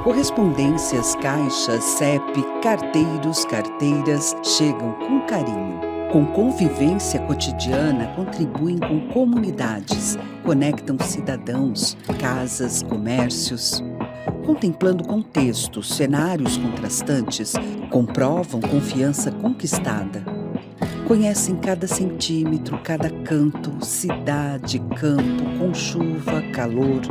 Correspondências, caixas, CEP, carteiros, carteiras chegam com carinho. Com convivência cotidiana, contribuem com comunidades, conectam cidadãos, casas, comércios. Contemplando contextos, cenários contrastantes, comprovam confiança conquistada. Conhecem cada centímetro, cada canto, cidade, campo, com chuva, calor.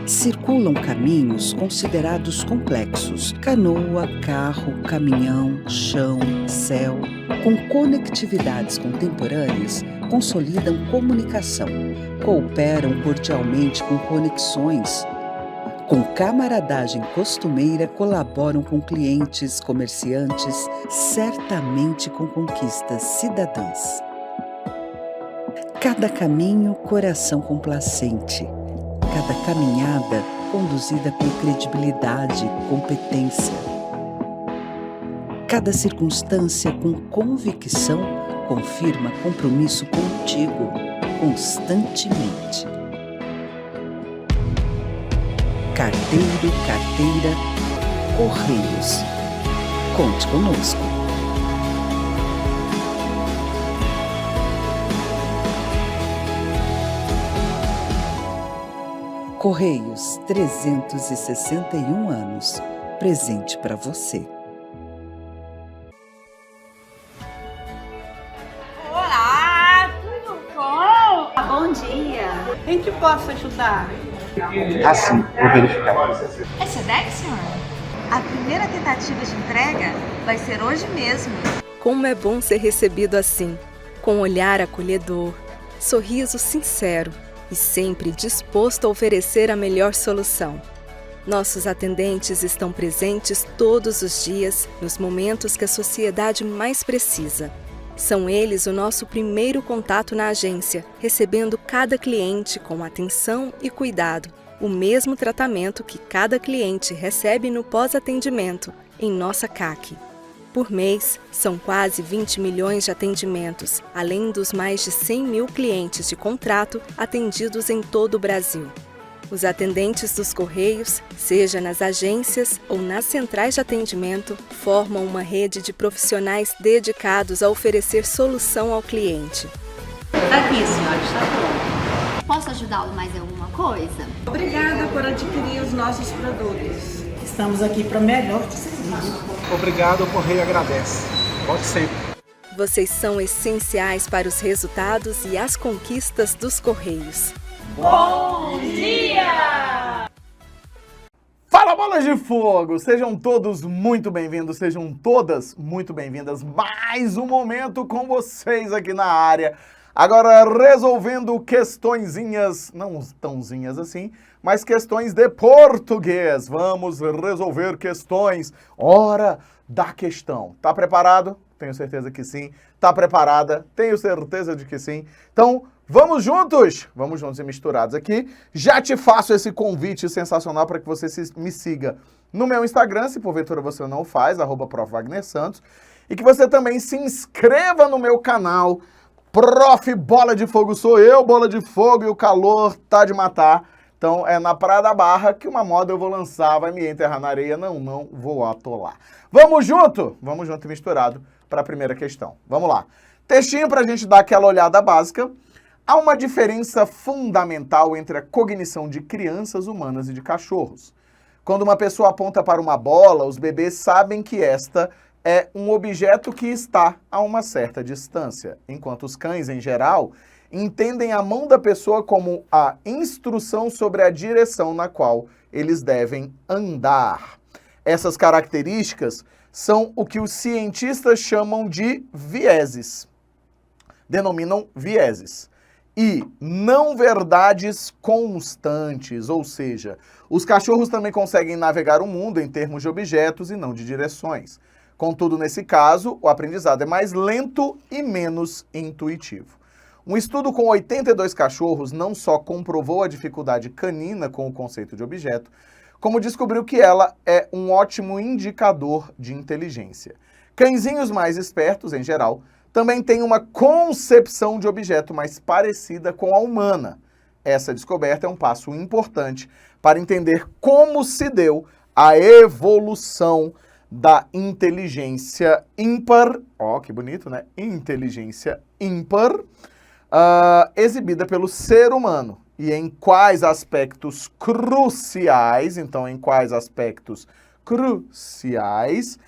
Circulam caminhos considerados complexos: canoa, carro, caminhão, chão, céu. Com conectividades contemporâneas, consolidam comunicação, cooperam cordialmente com conexões. Com camaradagem costumeira, colaboram com clientes, comerciantes, certamente com conquistas cidadãs. Cada caminho, coração complacente. Cada caminhada, conduzida com credibilidade, competência. Cada circunstância, com convicção, confirma compromisso contigo, constantemente. Carteiro, carteira, Correios. Conte conosco. Correios, 361 anos. Presente para você. Olá, tudo bom? Bom dia. Em que posso ajudar? Assim, vou verificar. É Sedex, senhor? A primeira tentativa de entrega vai ser hoje mesmo. Como é bom ser recebido assim, com olhar acolhedor, sorriso sincero e sempre disposto a oferecer a melhor solução. Nossos atendentes estão presentes todos os dias, nos momentos que a sociedade mais precisa. São eles o nosso primeiro contato na agência, recebendo cada cliente com atenção e cuidado, o mesmo tratamento que cada cliente recebe no pós-atendimento, em nossa CAC. Por mês, são quase 20 milhões de atendimentos, além dos mais de 100 mil clientes de contrato atendidos em todo o Brasil. Os atendentes dos Correios, seja nas agências ou nas centrais de atendimento, formam uma rede de profissionais dedicados a oferecer solução ao cliente. Aqui, senhora, está pronto. Posso ajudá-lo mais em alguma coisa? Obrigada por adquirir os nossos produtos. Estamos aqui para melhor te servir. Obrigado, o Correio agradece. Pode sempre. Vocês são essenciais para os resultados e as conquistas dos Correios. Bom dia! Fala, bolas de fogo! Sejam todos muito bem-vindos, sejam todas muito bem-vindas. Mais um momento com vocês aqui na área. Agora resolvendo questõezinhas, não tãozinhas assim, mas questões de português. Vamos resolver questões. Hora da questão. Tá preparado? Tenho certeza que sim. Tá preparada? Tenho certeza de que sim. Então, vamos juntos? Vamos juntos e misturados aqui. Já te faço esse convite sensacional para que você me siga no meu Instagram, se porventura você não o faz, @ProfWagnerSantos, e que você também se inscreva no meu canal, Prof. Bola de Fogo. Sou eu, Bola de Fogo, e o calor tá de matar. Então é na Praia da Barra que uma moda eu vou lançar, vai me enterrar na areia, não vou atolar. Vamos junto e misturado para a primeira questão. Vamos lá. Textinho para a gente dar aquela olhada básica. Há uma diferença fundamental entre a cognição de crianças humanas e de cachorros. Quando uma pessoa aponta para uma bola, os bebês sabem que esta é um objeto que está a uma certa distância, enquanto os cães, em geral, entendem a mão da pessoa como a instrução sobre a direção na qual eles devem andar. Essas características são o que os cientistas chamam de vieses. Denominam vieses. E não verdades constantes, ou seja, os cachorros também conseguem navegar o mundo em termos de objetos e não de direções. Contudo, nesse caso, o aprendizado é mais lento e menos intuitivo. Um estudo com 82 cachorros não só comprovou a dificuldade canina com o conceito de objeto, como descobriu que ela é um ótimo indicador de inteligência. Cãezinhos mais espertos, em geral, também têm uma concepção de objeto mais parecida com a humana. Essa descoberta é um passo importante para entender como se deu a evolução da inteligência ímpar, ó, que bonito, né? Inteligência ímpar, exibida pelo ser humano. E em quais aspectos cruciais, então em quais aspectos cruciais,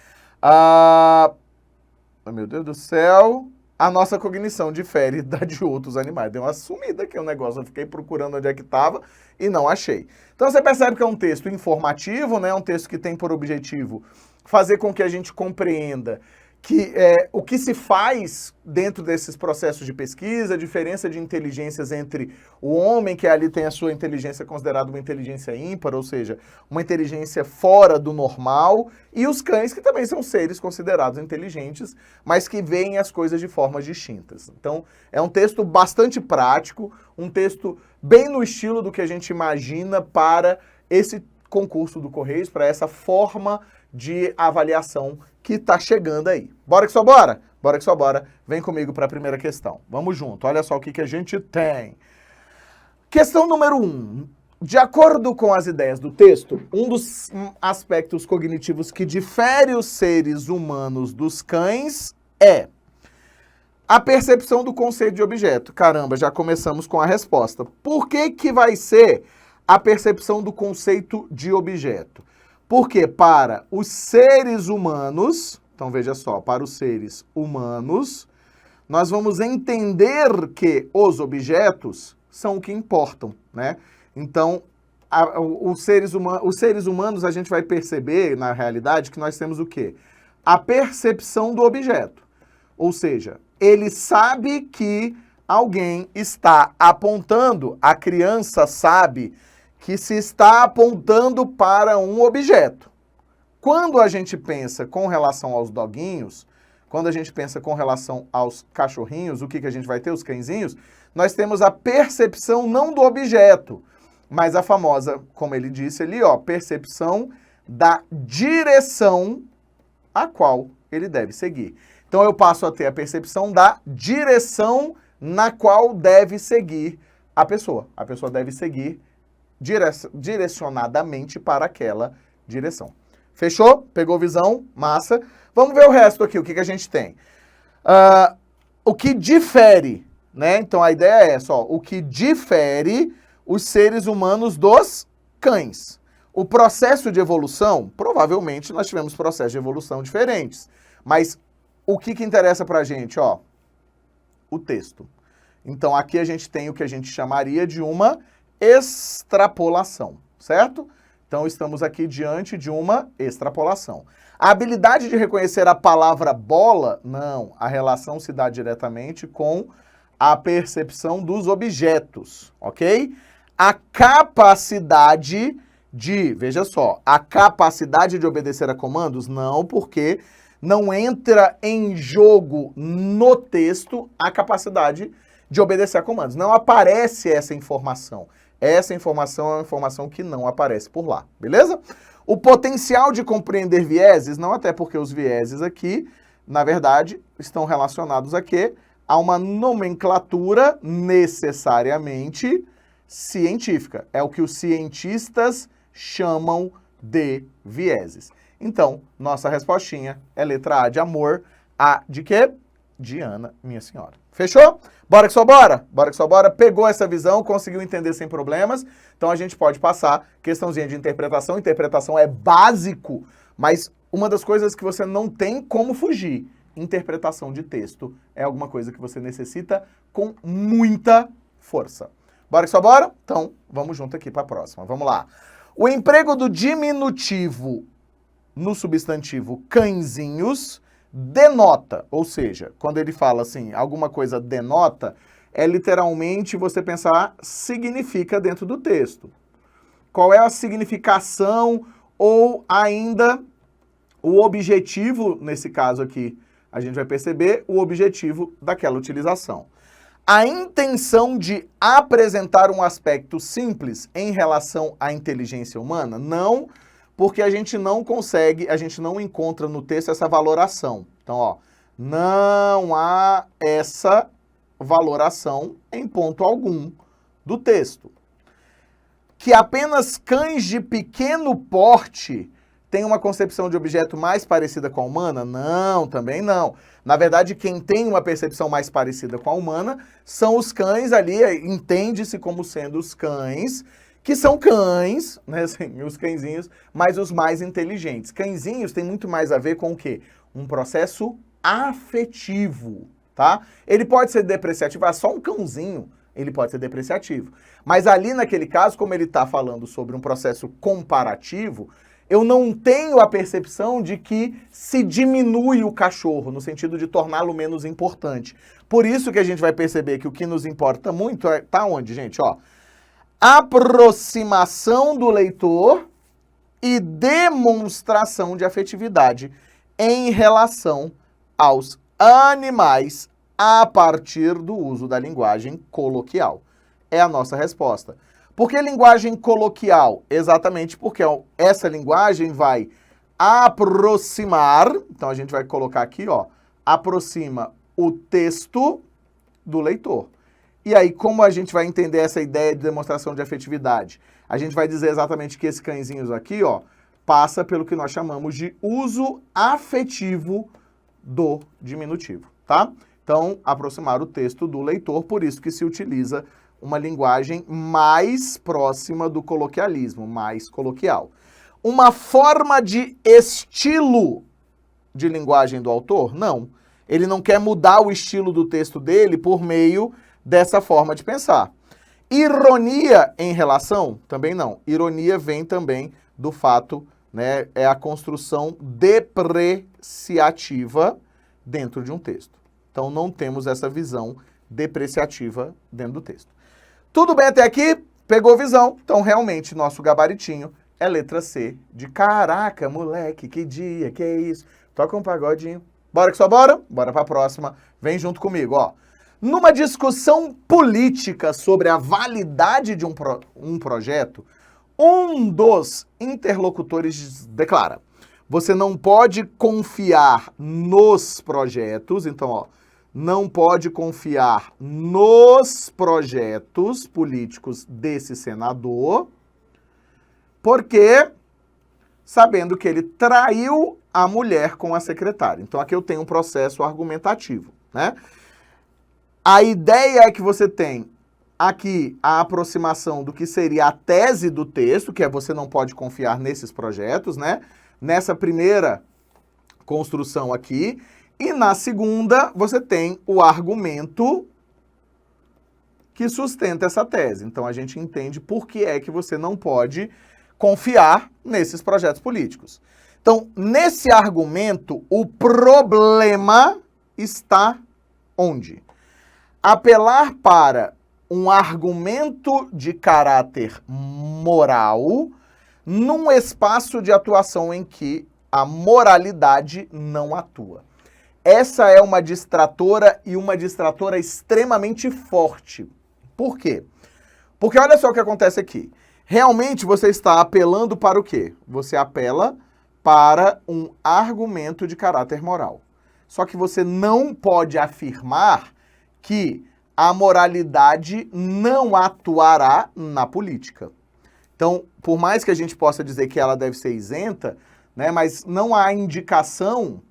meu Deus do céu, a nossa cognição difere da de outros animais. Deu uma sumida aqui o negócio, eu fiquei procurando onde é que estava e não achei. Então você percebe que é um texto informativo, né? Um texto que tem por objetivo fazer com que a gente compreenda que o que se faz dentro desses processos de pesquisa, a diferença de inteligências entre o homem, que ali tem a sua inteligência considerada uma inteligência ímpar, ou seja, uma inteligência fora do normal, e os cães, que também são seres considerados inteligentes, mas que veem as coisas de formas distintas. Então, é um texto bastante prático, um texto bem no estilo do que a gente imagina para esse concurso do Correios, para essa forma de avaliação que tá chegando aí. Bora que só bora? Bora que só bora. Vem comigo para a primeira questão. Vamos junto. Olha só o que a gente tem. Questão número 1. De acordo com as ideias do texto, um dos aspectos cognitivos que difere os seres humanos dos cães é a percepção do conceito de objeto. Caramba, já começamos com a resposta. Por que vai ser a percepção do conceito de objeto? Porque para os seres humanos, então veja só, para os seres humanos, nós vamos entender que os objetos são o que importam, né? Então, os seres humanos, a gente vai perceber, na realidade, que nós temos o quê? A percepção do objeto. Ou seja, ele sabe que alguém está apontando, a criança sabe que se está apontando para um objeto. Quando a gente pensa com relação aos doguinhos, quando a gente pensa com relação aos cachorrinhos, o que a gente vai ter, os cãezinhos, nós temos a percepção não do objeto, mas a famosa, como ele disse ali, ó, percepção da direção a qual ele deve seguir. Então eu passo a ter a percepção da direção na qual deve seguir a pessoa. A pessoa deve seguir direcionadamente para aquela direção. Fechou? Pegou visão? Massa. Vamos ver o resto aqui, o que a gente tem. O que difere, né? Então a ideia é essa, ó, o que difere os seres humanos dos cães. O processo de evolução, provavelmente nós tivemos processos de evolução diferentes, mas o que interessa pra gente, ó? O texto. Então aqui a gente tem o que a gente chamaria de uma extrapolação, certo? Então estamos aqui diante de uma extrapolação. A habilidade de reconhecer a palavra bola, não, a relação se dá diretamente com a percepção dos objetos, ok? A capacidade de, veja só, a capacidade de obedecer a comandos, não, porque não entra em jogo no texto a capacidade de obedecer a comandos. Não aparece essa informação. Essa informação é uma informação que não aparece por lá, beleza? O potencial de compreender vieses, não, até porque os vieses aqui, na verdade, estão relacionados a quê? A uma nomenclatura necessariamente científica. É o que os cientistas chamam de vieses. Então, nossa respostinha é letra A de amor, A de quê? De Ana, minha senhora. Fechou? Bora que só bora? Bora que só bora? Pegou essa visão, conseguiu entender sem problemas? Então a gente pode passar questãozinha de interpretação. Interpretação é básico, mas uma das coisas que você não tem como fugir. Interpretação de texto é alguma coisa que você necessita com muita força. Bora que só bora? Então, vamos junto aqui para a próxima. Vamos lá. O emprego do diminutivo no substantivo cãezinhos denota, ou seja, quando ele fala assim, alguma coisa denota, é literalmente você pensar significa dentro do texto. Qual é a significação ou ainda o objetivo, nesse caso aqui, a gente vai perceber o objetivo daquela utilização. A intenção de apresentar um aspecto simples em relação à inteligência humana? Não, porque a gente não consegue, a gente não encontra no texto essa valoração. Então, ó, não há essa valoração em ponto algum do texto. que apenas cães de pequeno porte têm uma concepção de objeto mais parecida com a humana? Não, também não. Na verdade, quem tem uma percepção mais parecida com a humana são os cães ali, entende-se como sendo os cães, que são cães, né, assim, os cãezinhos, mas os mais inteligentes. Cãezinhos tem muito mais a ver com o quê? Um processo afetivo, tá? Ele pode ser depreciativo, só um cãozinho, ele pode ser depreciativo. Mas ali naquele caso, como ele está falando sobre um processo comparativo, eu não tenho a percepção de que se diminui o cachorro, no sentido de torná-lo menos importante. Por isso que a gente vai perceber que o que nos importa muito tá onde, gente? Ó, aproximação do leitor e demonstração de afetividade em relação aos animais a partir do uso da linguagem coloquial. É a nossa resposta. Por que linguagem coloquial? Exatamente porque essa linguagem vai aproximar, então a gente vai colocar aqui, ó, aproxima o texto do leitor. E aí, como a gente vai entender essa ideia de demonstração de afetividade? A gente vai dizer exatamente que esse cãezinho aqui, ó, passa pelo que nós chamamos de uso afetivo do diminutivo, tá? Então, aproximar o texto do leitor, por isso que se utiliza uma linguagem mais próxima do coloquialismo, mais coloquial. Uma forma de estilo de linguagem do autor? Não. Ele não quer mudar o estilo do texto dele por meio dessa forma de pensar. Ironia em relação? Também não. Ironia vem também do fato, né, é a construção depreciativa dentro de um texto. Então não temos essa visão depreciativa dentro do texto. Tudo bem até aqui? Pegou visão? Então realmente nosso gabaritinho é letra C de caraca, moleque, que dia, que é isso? Toca um pagodinho. Bora que só bora? Bora pra próxima. Vem junto comigo, ó. Numa discussão política sobre a validade de um projeto, um dos interlocutores declara: você não pode confiar nos projetos, então, ó, não pode confiar nos projetos políticos desse senador, porque sabendo que ele traiu a mulher com a secretária. Então, aqui eu tenho um processo argumentativo, né? A ideia é que você tem aqui a aproximação do que seria a tese do texto, que é você não pode confiar nesses projetos, né? Nessa primeira construção aqui. E na segunda, você tem o argumento que sustenta essa tese. Então, a gente entende por que é que você não pode confiar nesses projetos políticos. Então, nesse argumento, o problema está onde? Apelar para um argumento de caráter moral num espaço de atuação em que a moralidade não atua. Essa é uma distratora e uma distratora extremamente forte. Por quê? Porque olha só o que acontece aqui. Realmente você está apelando para o quê? Você apela para um argumento de caráter moral. Só que você não pode afirmar que a moralidade não atuará na política. Então, por mais que a gente possa dizer que ela deve ser isenta, né, mas não há indicação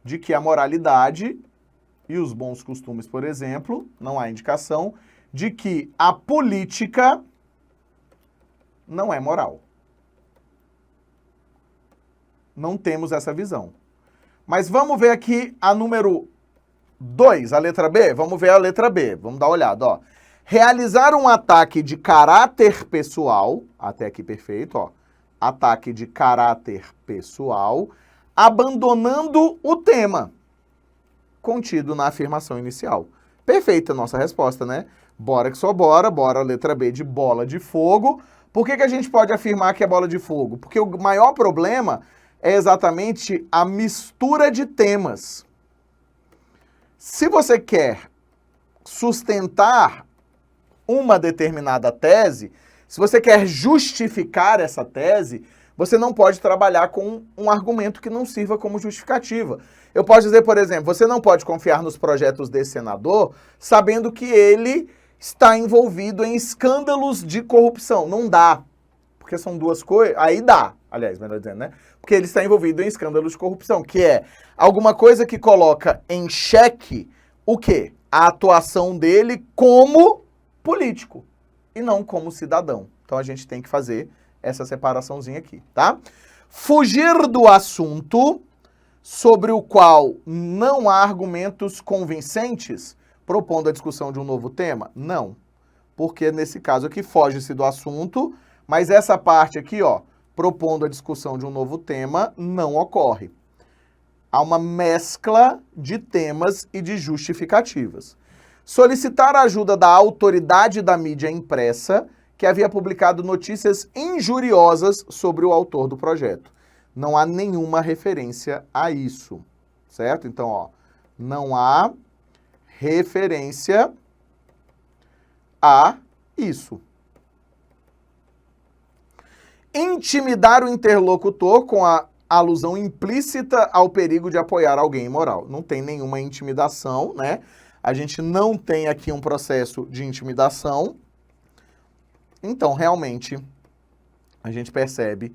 de que a moralidade e os bons costumes, por exemplo, não há indicação de que a política não é moral. Não temos essa visão. Mas vamos ver aqui a número 2, a letra B? Vamos ver a letra B. Vamos dar uma olhada, ó. Realizar um ataque de caráter pessoal, até aqui perfeito, ó. Ataque de caráter pessoal, abandonando o tema contido na afirmação inicial. Perfeita a nossa resposta, né? Bora que só bora, bora a letra B de bola de fogo. Por que a gente pode afirmar que é bola de fogo? Porque o maior problema é exatamente a mistura de temas. Se você quer sustentar uma determinada tese, se você quer justificar essa tese, você não pode trabalhar com um argumento que não sirva como justificativa. Eu posso dizer, por exemplo, você não pode confiar nos projetos desse senador sabendo que ele está envolvido em escândalos de corrupção. Não dá, porque são duas coisas. Aí dá, aliás, melhor dizendo, né? Porque ele está envolvido em escândalos de corrupção, que é alguma coisa que coloca em xeque o quê? A atuação dele como político e não como cidadão. Então a gente tem que fazer essa separaçãozinha aqui, tá? Fugir do assunto sobre o qual não há argumentos convincentes, propondo a discussão de um novo tema? Não, porque nesse caso aqui foge-se do assunto, mas essa parte aqui, ó, propondo a discussão de um novo tema, não ocorre. Há uma mescla de temas e de justificativas. Solicitar a ajuda da autoridade da mídia impressa, que havia publicado notícias injuriosas sobre o autor do projeto. Não há nenhuma referência a isso, certo? Então, ó, não há referência a isso. Intimidar o interlocutor com a alusão implícita ao perigo de apoiar alguém imoral. Não tem nenhuma intimidação, né? A gente não tem aqui um processo de intimidação. Então, realmente, a gente percebe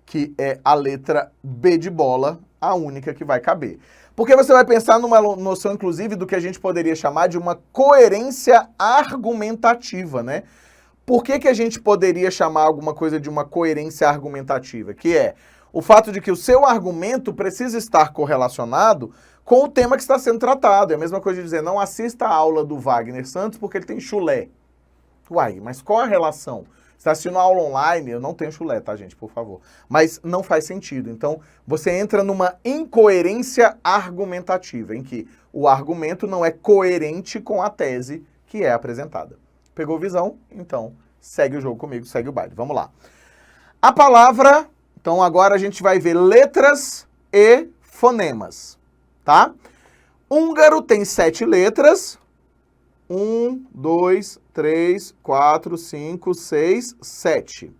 que é a letra B de bola a única que vai caber. Porque você vai pensar numa noção, inclusive, do que a gente poderia chamar de uma coerência argumentativa, né? Por que a gente poderia chamar alguma coisa de uma coerência argumentativa? Que é o fato de que o seu argumento precisa estar correlacionado com o tema que está sendo tratado. É a mesma coisa de dizer, não assista a aula do Wagner Santos porque ele tem chulé. Uai, mas qual a relação? Você está assistindo a aula online, eu não tenho chulé, tá, gente, por favor. Mas não faz sentido. Então, você entra numa incoerência argumentativa, em que o argumento não é coerente com a tese que é apresentada. Pegou visão? Então, segue o jogo comigo, segue o baile. Vamos lá. A palavra, então agora a gente vai ver letras e fonemas, tá? Húngaro tem 7 letras. 1, 2, 3, 4, 5, 6, 7.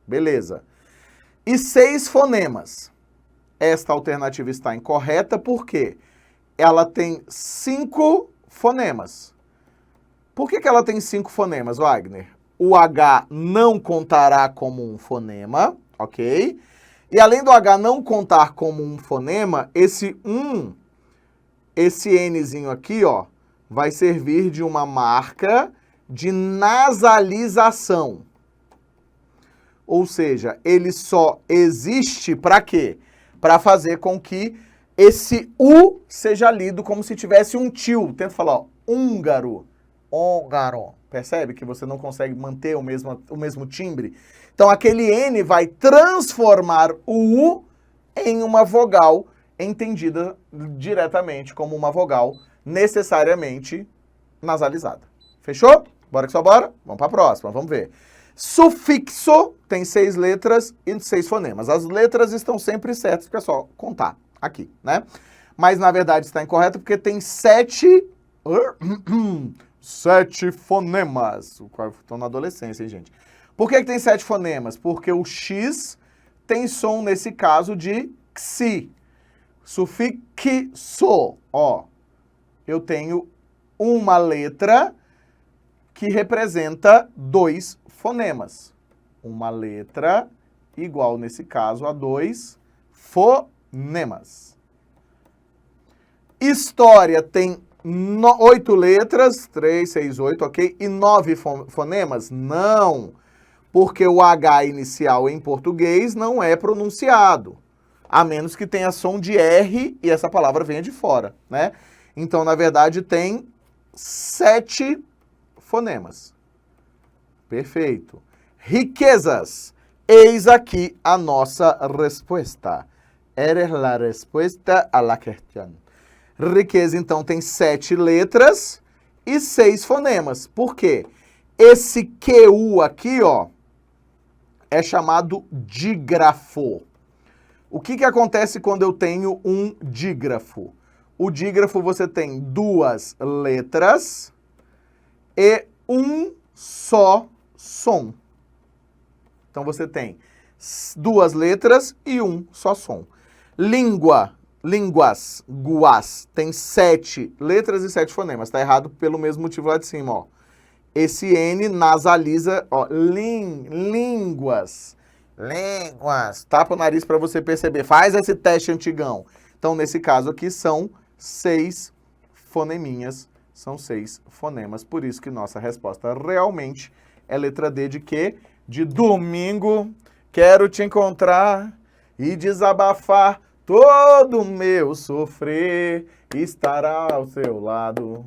Beleza. E 6 fonemas. Esta alternativa está incorreta porque ela tem 5 fonemas. Por que ela tem 5 fonemas, Wagner? O H não contará como um fonema, ok? E além do H não contar como um fonema, esse Nzinho aqui, ó, vai servir de uma marca de nasalização. Ou seja, ele só existe para quê? Para fazer com que esse U seja lido como se tivesse um tio. Tenta falar, ó, húngaro. Húngaro. Percebe que você não consegue manter o mesmo timbre? Então, aquele N vai transformar o U em uma vogal entendida diretamente como uma vogal necessariamente nasalizada. Fechou? Bora que só bora? Vamos para a próxima, vamos ver. Sufixo tem 6 letras e 6 fonemas. As letras estão sempre certas, porque é só contar aqui, né? Mas, na verdade, está incorreto porque tem 7 fonemas. Estão na adolescência, hein, gente? Por que tem 7 fonemas? Porque o X tem som, nesse caso, de xi. Sufixo, ó. Eu tenho uma letra que representa 2 fonemas. Uma letra igual, nesse caso, a 2 fonemas. História tem 8 letras, 3, 6, 8, ok? E 9 fonemas? Não, porque o H inicial em português não é pronunciado, a menos que tenha som de R e essa palavra venha de fora, né? Então, na verdade, tem 7 fonemas. Perfeito. Riquezas. Eis aqui a nossa resposta. Eres la respuesta a la cuestión. Riqueza, então, tem 7 letras e 6 fonemas. Por quê? Esse QU aqui, ó, é chamado dígrafo. O que acontece quando eu tenho um dígrafo? O dígrafo você tem 2 letras e um só som. Então você tem 2 letras e um só som. Línguas, guas, tem 7 letras e 7 fonemas. Tá errado pelo mesmo motivo lá de cima, ó. esse N nasaliza, ó, línguas. Línguas. Tapa o nariz para você perceber. Faz esse teste antigão. Então, nesse caso aqui, são 6 foneminhas. São 6 fonemas. Por isso que nossa resposta realmente é letra D de quê? De domingo. Quero te encontrar e desabafar todo o meu sofrer. Estar ao seu lado.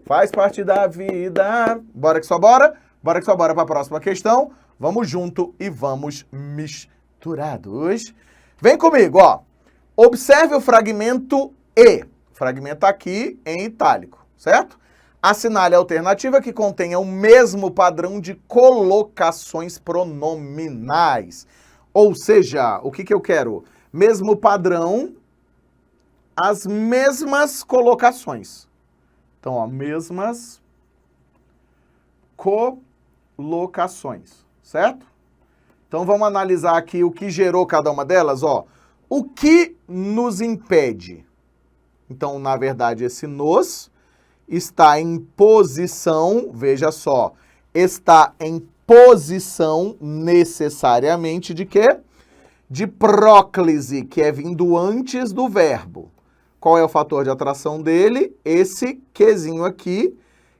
Faz parte da vida. Bora que só bora? Bora que só bora para a próxima questão. Vamos junto e vamos misturados. Vem comigo, ó. Observe o fragmento E. Fragmento aqui em itálico, certo? Assinale a alternativa que contenha o mesmo padrão de colocações pronominais. Ou seja, o que eu quero? Mesmo padrão, as mesmas colocações. Então, ó, mesmas colocações, certo? Então, vamos analisar aqui o que gerou cada uma delas, ó. O que nos impede? Então, na verdade, esse nos está em posição, veja só, está em posição necessariamente de quê? De próclise, que é vindo antes do verbo. Qual é o fator de atração dele? Esse quezinho aqui,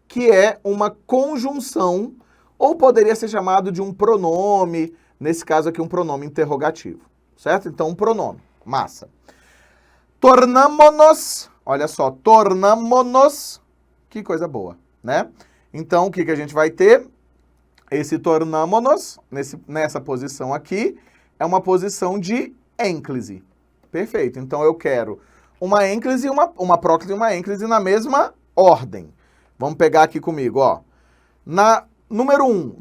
que é uma conjunção, ou poderia ser chamado de um pronome, nesse caso aqui um pronome interrogativo, certo? Então, um pronome, massa. Tornamo-nos, olha só, tornamo-nos, que coisa boa, né? Então, o que a gente vai ter? Esse tornamo-nos, nessa posição aqui, é uma posição de ênclise. Perfeito, então eu quero uma ênclise, uma próclise e uma ênclise na mesma ordem. Vamos pegar aqui comigo, ó. Na número 1,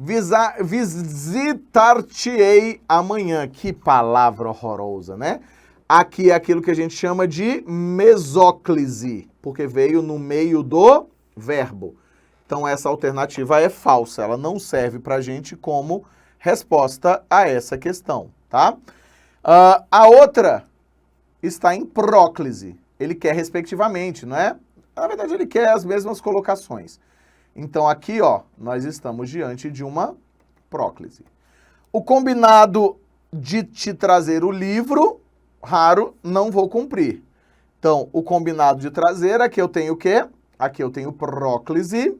visitar-te-ei amanhã. Que palavra horrorosa, né? Aqui é aquilo que a gente chama de mesóclise, porque veio no meio do verbo. Então, essa alternativa é falsa. Ela não serve para a gente como resposta a essa questão, tá? A outra está em próclise. Ele quer respectivamente, não é? Na verdade, ele quer as mesmas colocações. Então, aqui, ó, nós estamos diante de uma próclise. O combinado de te trazer o livro, raro, não vou cumprir. Então, o combinado de trazer, aqui eu tenho o quê? Aqui eu tenho próclise.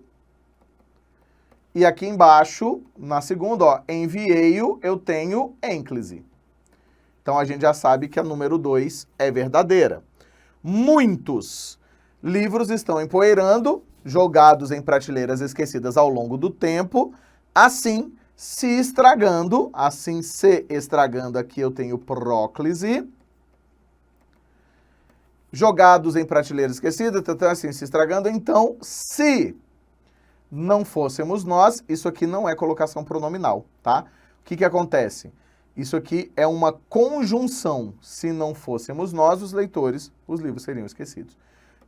E aqui embaixo, na segunda, ó, enviei-o, eu tenho ênclise. Então, a gente já sabe que a número 2 é verdadeira. Muitos livros estão empoeirando, jogados em prateleiras esquecidas ao longo do tempo, assim se estragando, aqui eu tenho próclise. Jogados em prateleiras esquecidas, assim se estragando. Então, se não fôssemos nós, isso aqui não é colocação pronominal, tá? O que acontece? Isso aqui é uma conjunção. Se não fôssemos nós, os leitores, os livros seriam esquecidos.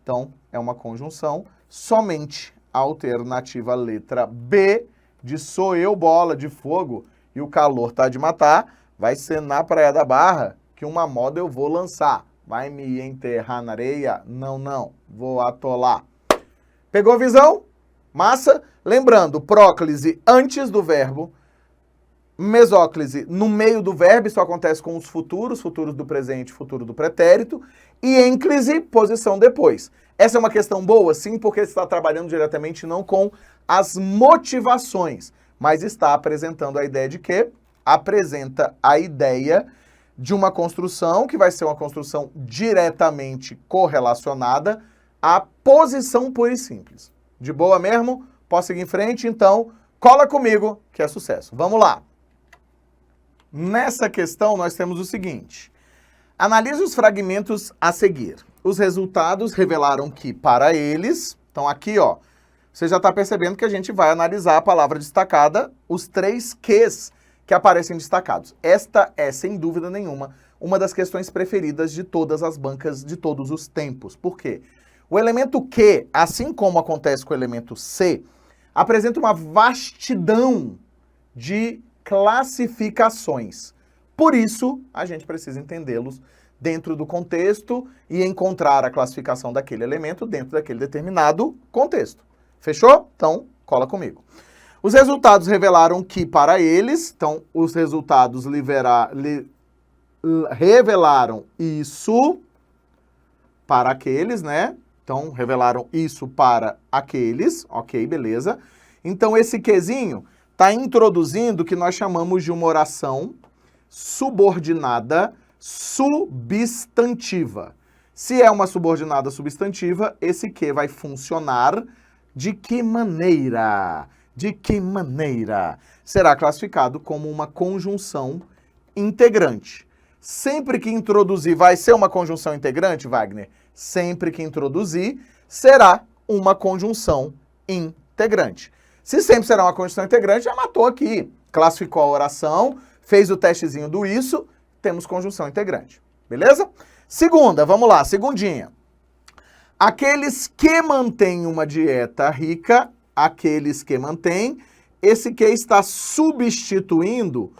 Então, é uma conjunção. Somente a alternativa letra B, de sou eu bola de fogo e o calor tá de matar, vai ser na Praia da Barra que uma moda eu vou lançar. Vai me enterrar na areia? Não, não. Vou atolar. Pegou a visão? Massa? Lembrando, próclise antes do verbo, mesóclise no meio do verbo, isso acontece com os futuros do presente, futuro do pretérito, e ênclise, posição depois. Essa é uma questão boa, sim, porque você está trabalhando diretamente não com as motivações, mas está apresentando a ideia de quê? Apresenta a ideia de uma construção que vai ser uma construção diretamente correlacionada à posição pura e simples. De boa mesmo? Posso seguir em frente? Então, cola comigo, que é sucesso. Vamos lá. Nessa questão, nós temos o seguinte. Analise os fragmentos a seguir. Os resultados revelaram que, para eles... Então, aqui, ó, você já está percebendo que a gente vai analisar a palavra destacada, os 3 Qs que aparecem destacados. Esta é, sem dúvida nenhuma, uma das questões preferidas de todas as bancas de todos os tempos. Por quê? O elemento Q, assim como acontece com o elemento C, apresenta uma vastidão de classificações. Por isso, a gente precisa entendê-los dentro do contexto e encontrar a classificação daquele elemento dentro daquele determinado contexto. Fechou? Então, cola comigo. Os resultados revelaram que para eles, então os resultados revelaram isso para aqueles, né? Então, revelaram isso para aqueles, ok, beleza. Então, esse quezinho está introduzindo o que nós chamamos de uma oração subordinada substantiva. Se é uma subordinada substantiva, esse que vai funcionar de que maneira? De que maneira? Será classificado como uma conjunção integrante. Sempre que introduzir, vai ser uma conjunção integrante, Wagner? Sempre que introduzir, será uma conjunção integrante. Se sempre será uma conjunção integrante, já matou aqui. Classificou a oração, fez o testezinho do isso, temos conjunção integrante. Beleza? Segunda, vamos lá, segundinha. Aqueles que mantêm uma dieta rica, aqueles que mantêm, esse que está substituindo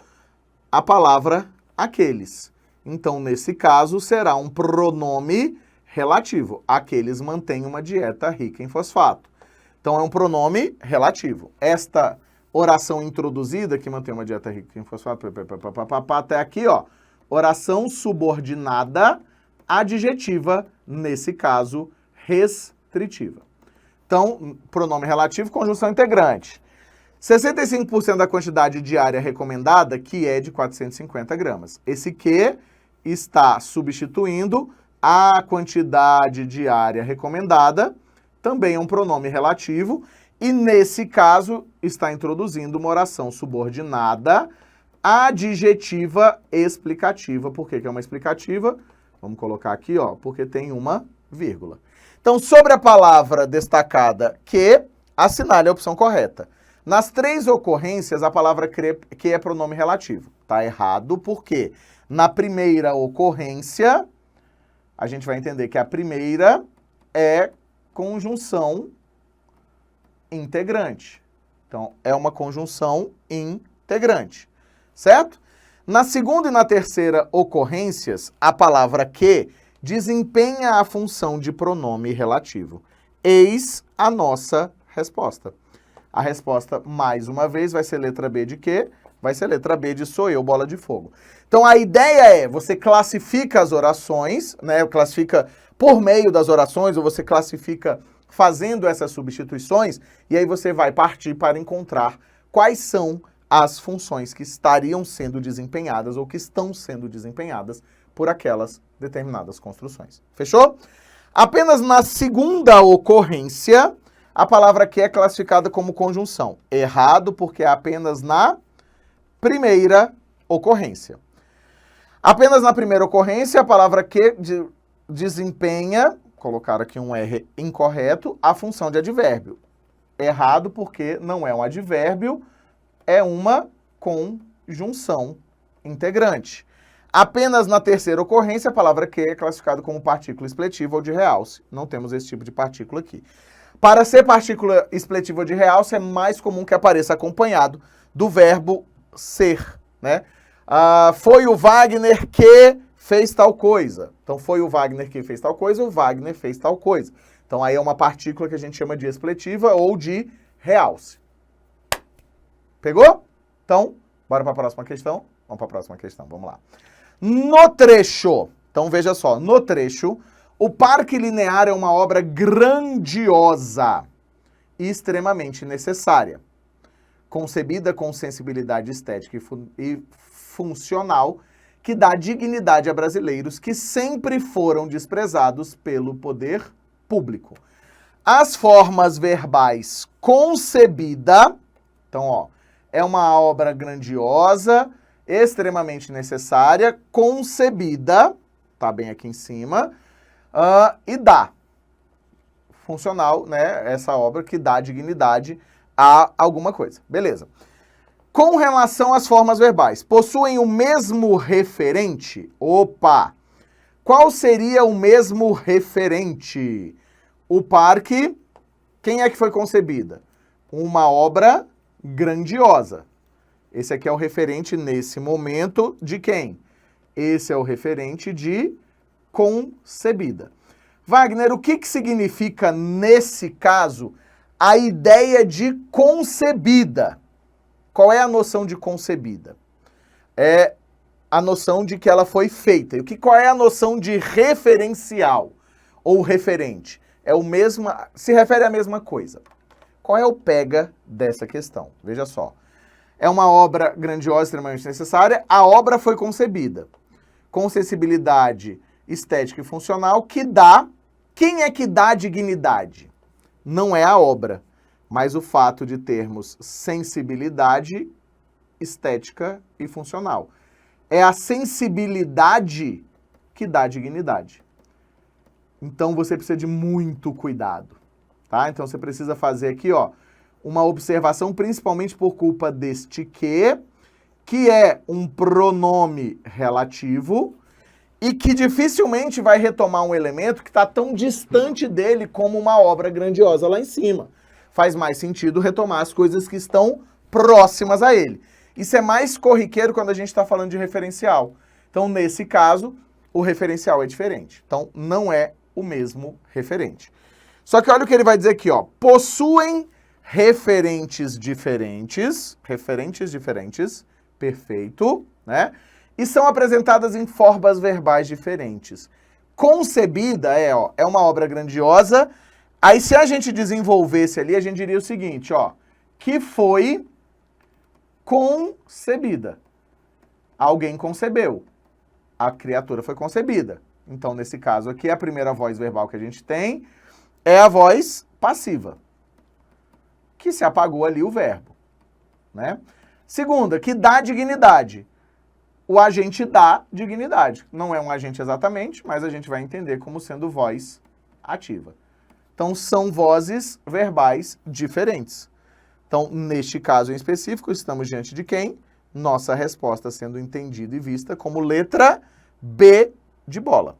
a palavra aqueles. Então, nesse caso, será um pronome relativo. Aqueles mantêm uma dieta rica em fosfato. Então, é um pronome relativo. Esta oração introduzida, que mantém uma dieta rica em fosfato, até aqui, ó, oração subordinada adjetiva, nesse caso, restritiva. Então, pronome relativo, conjunção integrante. 65% da quantidade diária recomendada, que é de 450 gramas. Esse que está substituindo a quantidade diária recomendada, também é um pronome relativo, e nesse caso está introduzindo uma oração subordinada adjetiva explicativa. Por que que é uma explicativa? Vamos colocar aqui, ó, porque tem uma vírgula. Então, sobre a palavra destacada que, assinale a opção correta. Nas 3 ocorrências, a palavra que é pronome relativo. Tá errado, porque na primeira ocorrência, a gente vai entender que a primeira é conjunção integrante. Então, é uma conjunção integrante, certo? Na segunda e na terceira ocorrências, a palavra que desempenha a função de pronome relativo. Eis a nossa resposta. A resposta, mais uma vez, vai ser letra B de quê? Vai ser letra B de sou eu, bola de fogo. Então, a ideia é, você classifica as orações, né? Classifica por meio das orações, ou você classifica fazendo essas substituições, e aí você vai partir para encontrar quais são as funções que estariam sendo desempenhadas ou que estão sendo desempenhadas por aquelas determinadas construções. Fechou? Apenas na segunda ocorrência, a palavra que é classificada como conjunção. Errado, porque é apenas na primeira ocorrência. Apenas na primeira ocorrência, a palavra que desempenha, colocar aqui um R incorreto, a função de advérbio. Errado, porque não é um advérbio, é uma conjunção integrante. Apenas na terceira ocorrência, a palavra que é classificada como partícula expletiva ou de realce. Não temos esse tipo de partícula aqui. Para ser partícula expletiva ou de realce, é mais comum que apareça acompanhado do verbo ser, né? Foi o Wagner que fez tal coisa. Então, foi o Wagner que fez tal coisa, o Wagner fez tal coisa. Então, aí é uma partícula que a gente chama de expletiva ou de realce. Pegou? Então, bora para a próxima questão? Vamos para a próxima questão, vamos lá. No trecho, então veja só, no trecho, o Parque Linear é uma obra grandiosa e extremamente necessária, concebida com sensibilidade estética e funcional, que dá dignidade a brasileiros que sempre foram desprezados pelo poder público. As formas verbais concebida, então, ó, é uma obra grandiosa, extremamente necessária, concebida, tá bem aqui em cima, e dá. Funcional, né? Essa obra que dá dignidade a alguma coisa. Beleza. Com relação às formas verbais, possuem o mesmo referente? Opa! Qual seria o mesmo referente? O parque, quem é que foi concebida? Uma obra grandiosa. Esse aqui é o referente nesse momento de quem? Esse é o referente de concebida. Wagner, o que significa, nesse caso, a ideia de concebida. Qual é a noção de concebida? É a noção de que ela foi feita. E qual é a noção de referencial ou referente? É o mesmo, se refere à mesma coisa. Qual é o pega dessa questão? Veja só. É uma obra grandiosa, extremamente necessária. A obra foi concebida com sensibilidade estética e funcional que dá... Quem é que dá dignidade? Não é a obra, mas o fato de termos sensibilidade estética e funcional. É a sensibilidade que dá dignidade. Então você precisa de muito cuidado, tá? Então você precisa fazer aqui, ó, uma observação, principalmente por culpa deste que é um pronome relativo e que dificilmente vai retomar um elemento que está tão distante dele como uma obra grandiosa lá em cima. Faz mais sentido retomar as coisas que estão próximas a ele. Isso é mais corriqueiro quando a gente está falando de referencial. Então, nesse caso, o referencial é diferente. Então, não é o mesmo referente. Só que olha o que ele vai dizer aqui, ó. Possuem referentes diferentes, perfeito, né? E são apresentadas em formas verbais diferentes. Concebida é uma obra grandiosa. Aí, se a gente desenvolvesse ali, a gente diria o seguinte, ó, que foi concebida. Alguém concebeu. A criatura foi concebida. Então, nesse caso aqui, a primeira voz verbal que a gente tem é a voz passiva, que se apagou ali o verbo, né? Segunda, que dá dignidade. O agente dá dignidade. Não é um agente exatamente, mas a gente vai entender como sendo voz ativa. Então, são vozes verbais diferentes. Então, neste caso em específico, estamos diante de quem? Nossa resposta sendo entendida e vista como letra B de bola.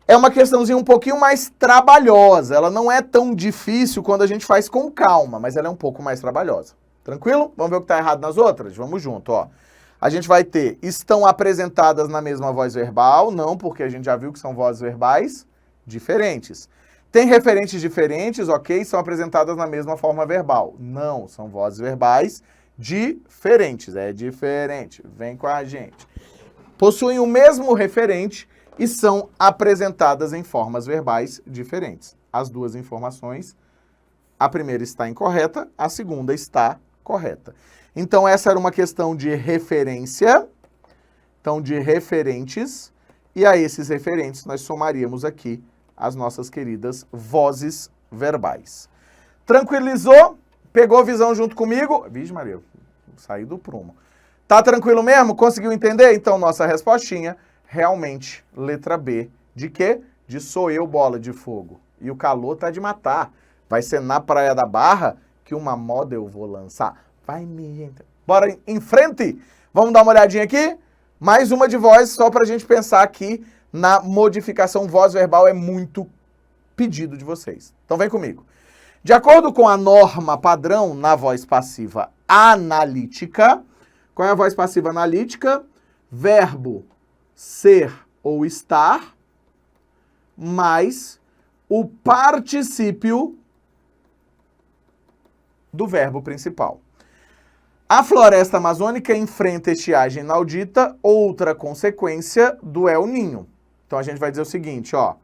É uma questãozinha um pouquinho mais trabalhosa. Ela não é tão difícil quando a gente faz com calma, mas ela é um pouco mais trabalhosa. Tranquilo? Vamos ver o que está errado nas outras? Vamos junto, ó. A gente vai ter, estão apresentadas na mesma voz verbal? Não, porque a gente já viu que são vozes verbais diferentes. Tem referentes diferentes, ok? São apresentadas na mesma forma verbal. Não, são vozes verbais diferentes. É diferente. Vem com a gente. Possuem o mesmo referente e são apresentadas em formas verbais diferentes. As duas informações, a primeira está incorreta, a segunda está correta. Então, essa era uma questão de referência, então de referentes, e a esses referentes nós somaríamos aqui as nossas queridas vozes verbais. Tranquilizou? Pegou visão junto comigo? Vixe Maria, saí do prumo. Tá tranquilo mesmo? Conseguiu entender? Então, nossa respostinha, realmente, letra B. De quê? De sou eu, bola de fogo. E o calor tá de matar. Vai ser na Praia da Barra que uma moda eu vou lançar. Vai me... Bora em frente? Vamos dar uma olhadinha aqui? Mais uma de voz, só pra gente pensar aqui na modificação voz verbal, é muito pedido de vocês. Então vem comigo. De acordo com a norma padrão na voz passiva analítica, qual é a voz passiva analítica? Verbo ser ou estar, mais o particípio do verbo principal. A floresta amazônica enfrenta estiagem inaudita, outra consequência do El Ninho. Então a gente vai dizer o seguinte, ó.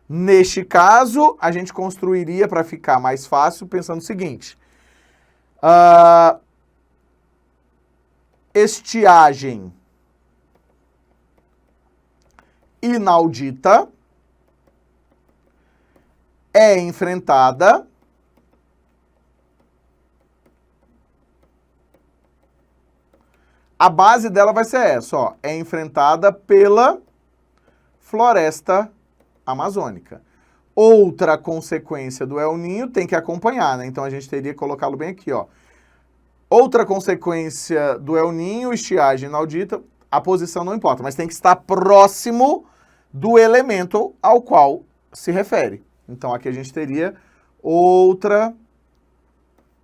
Neste caso, a gente construiria, para ficar mais fácil, pensando o seguinte. Estiagem inaudita é enfrentada a base dela vai ser essa, ó, é enfrentada pela floresta amazônica. Outra consequência do El Ninho tem que acompanhar, né? Então a gente teria que colocá-lo bem aqui, ó. Outra consequência do El Ninho, estiagem inaudita, a posição não importa, mas tem que estar próximo do elemento ao qual se refere. Então aqui a gente teria outra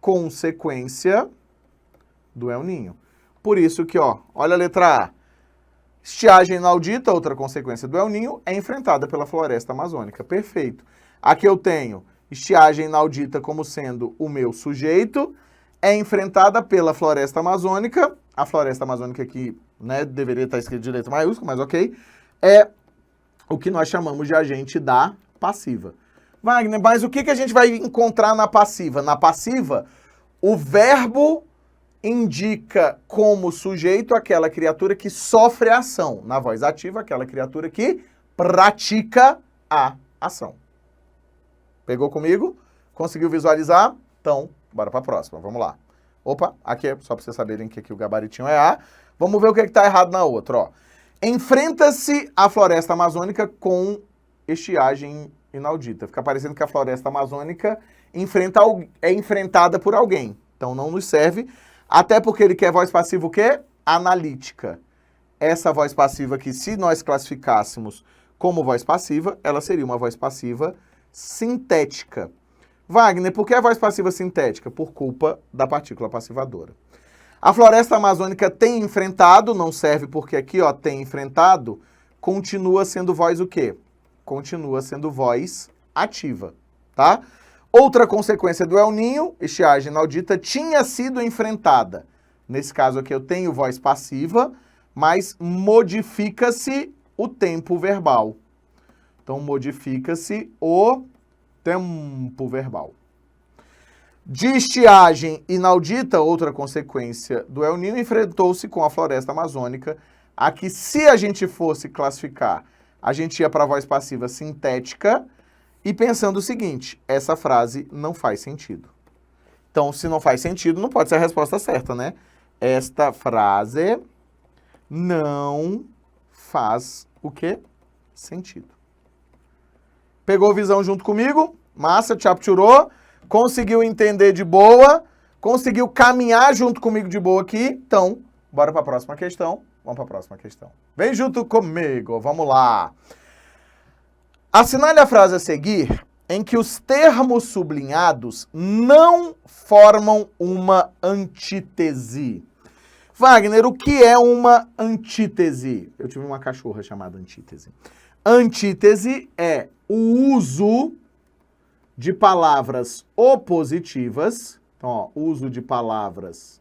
consequência do El Ninho. Por isso que, ó, olha a letra A. Estiagem inaudita, outra consequência do El Ninho, é enfrentada pela floresta amazônica. Perfeito. Aqui eu tenho estiagem inaudita como sendo o meu sujeito, é enfrentada pela floresta amazônica. A floresta amazônica aqui, né, deveria estar escrito de letra maiúscula, mas ok. É o que nós chamamos de agente da passiva. Wagner, mas o que a gente vai encontrar na passiva? Na passiva, o verbo indica como sujeito aquela criatura que sofre a ação. Na voz ativa, aquela criatura que pratica a ação. Pegou comigo? Conseguiu visualizar? Então, bora para a próxima. Vamos lá. Opa, aqui é só para vocês saberem que aqui o gabaritinho é A. Vamos ver o que está errado na outra. Ó. Enfrenta-se a floresta amazônica com estiagem inaudita. Fica parecendo que a floresta amazônica é enfrentada por alguém. Então não nos serve, até porque ele quer voz passiva o quê? Analítica. Essa voz passiva aqui, se nós classificássemos como voz passiva, ela seria uma voz passiva sintética. Wagner, por que a voz passiva sintética? Por culpa da partícula passivadora. A floresta amazônica tem enfrentado, não serve porque aqui, ó, tem enfrentado, continua sendo voz o quê? Continua sendo voz ativa, tá? Outra consequência do El Ninho, estiagem inaudita, tinha sido enfrentada. Nesse caso aqui eu tenho voz passiva, mas modifica-se o tempo verbal. Então modifica-se o tempo verbal. De estiagem inaudita, outra consequência do El Ninho, enfrentou-se com a floresta amazônica. Aqui, se a gente fosse classificar, a gente ia para a voz passiva sintética e pensando o seguinte, essa frase não faz sentido. Então, se não faz sentido, não pode ser a resposta certa, né? Esta frase não faz o quê? Sentido. Pegou visão junto comigo? Massa, chapturou. Conseguiu entender de boa? Conseguiu caminhar junto comigo de boa aqui? Então, bora para a próxima questão. Vamos para a próxima questão. Vem junto comigo, vamos lá. Assinale a frase a seguir em que os termos sublinhados não formam uma antítese. Wagner, o que é uma antítese? Eu tive uma cachorra chamada antítese. Antítese é o uso de palavras opositivas. Então, ó, uso de palavras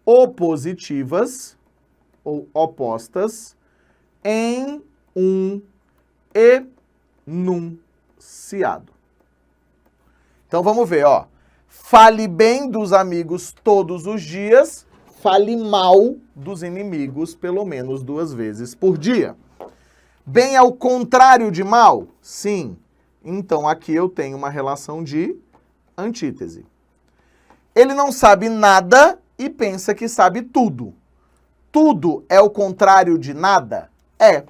opositivas ou opostas em um enunciado. Então vamos ver, ó. Fale bem dos amigos todos os dias, fale mal dos inimigos pelo menos 2 vezes por dia. Bem ao contrário de mal? Sim. Então aqui eu tenho uma relação de antítese. Ele não sabe nada e pensa que sabe tudo. Tudo é o contrário de nada? É.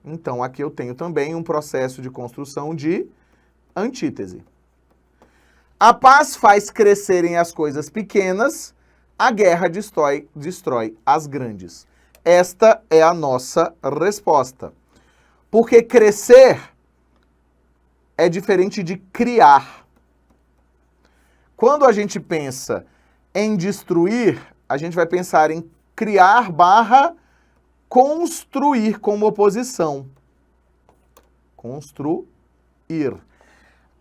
Então, aqui eu tenho também um processo de construção de antítese. A paz faz crescerem as coisas pequenas, a guerra destrói as grandes. Esta é a nossa resposta. Porque crescer é diferente de criar. Quando a gente pensa em destruir, a gente vai pensar em criar / construir como oposição. Construir.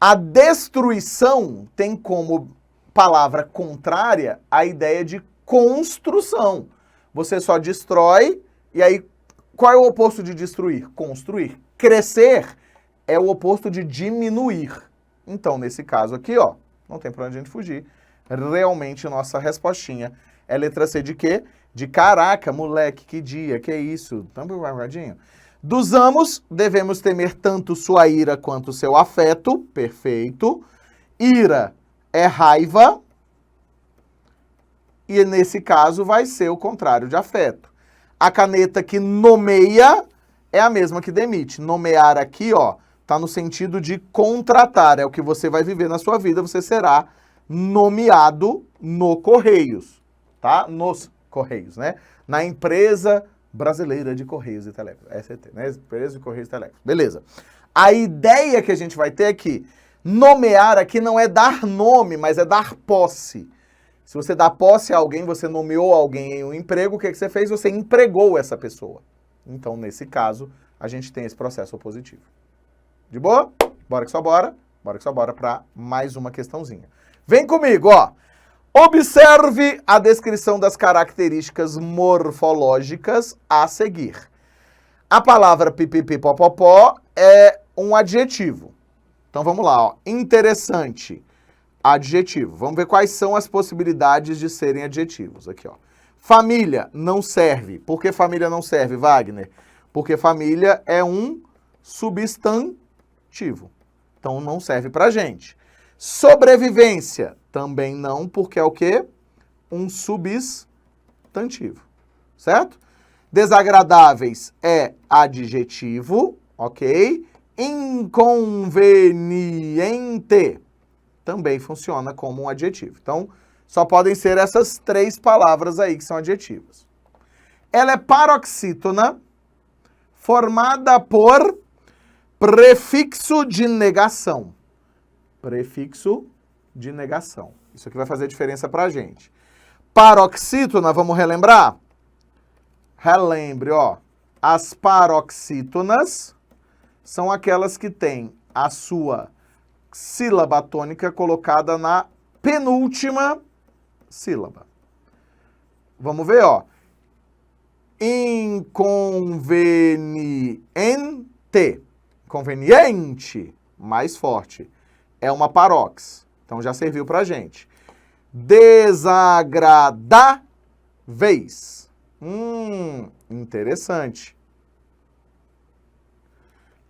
A destruição tem como palavra contrária a ideia de construção. Você só destrói e aí qual é o oposto de destruir? Construir. Crescer é o oposto de diminuir. Então, nesse caso aqui, ó, não tem pra onde a gente fugir. Realmente, nossa respostinha é letra C de quê? De caraca, moleque, que dia, que isso? Tamo guardadinho. Dos amos, devemos temer tanto sua ira quanto seu afeto. Perfeito. Ira é raiva. E nesse caso vai ser o contrário de afeto. A caneta que nomeia é a mesma que demite. Nomear aqui, ó, tá no sentido de contratar. É o que você vai viver na sua vida. Você será nomeado no Correios, tá? Nos Correios, né? Na empresa brasileira de Correios e Telégrafos, SCT, né? Empresa de Correios e Telégrafos. Beleza. A ideia que a gente vai ter aqui, nomear aqui não é dar nome, mas é dar posse. Se você dá posse a alguém, você nomeou alguém em um emprego, o que você fez? Você empregou essa pessoa. Então, nesse caso, a gente tem esse processo opositivo. De boa? Bora que só bora. Bora que só bora para mais uma questãozinha. Vem comigo, ó. Observe a descrição das características morfológicas a seguir. A palavra pipipipopopó é um adjetivo. Então vamos lá, ó. Interessante, adjetivo. Vamos ver quais são as possibilidades de serem adjetivos. Aqui, ó. Família não serve. Por que família não serve, Wagner? Porque família é um substantivo. Então não serve pra gente. Sobrevivência também não, porque é o quê? Um substantivo. Certo? Desagradáveis é adjetivo, ok? Inconveniente também funciona como um adjetivo. Então, só podem ser essas 3 palavras aí que são adjetivos. Ela é paroxítona, formada por prefixo de negação. Prefixo de negação. Isso aqui vai fazer diferença pra gente. Paroxítona, vamos relembrar? Relembre, ó. As paroxítonas são aquelas que têm a sua sílaba tônica colocada na penúltima sílaba. Vamos ver, ó. Inconveniente. Conveniente, mais forte. É uma parox. Então já serviu pra gente. Desagradáveis. Interessante.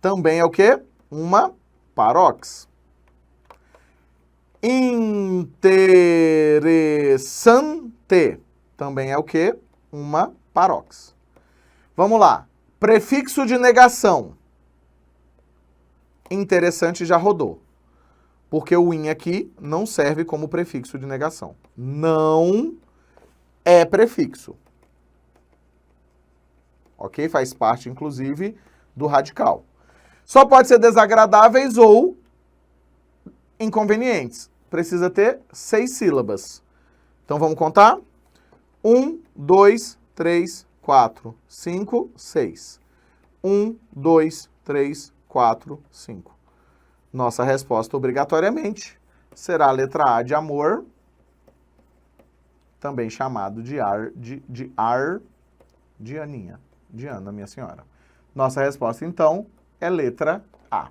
Também é o quê? Uma parox. Interessante. Também é o quê? Uma parox. Vamos lá. Prefixo de negação. Interessante já rodou. Porque o in aqui não serve como prefixo de negação. Não é prefixo. Ok? Faz parte, inclusive, do radical. Só pode ser desagradáveis ou inconvenientes. Precisa ter 6 sílabas. Então vamos contar? 1, 2, 3, 4, 5, 6. 1, 2, 3, 4, 5. Nossa resposta, obrigatoriamente, será a letra A de amor, também chamado de Aninha. De Ana, minha senhora. Nossa resposta, então, é letra A.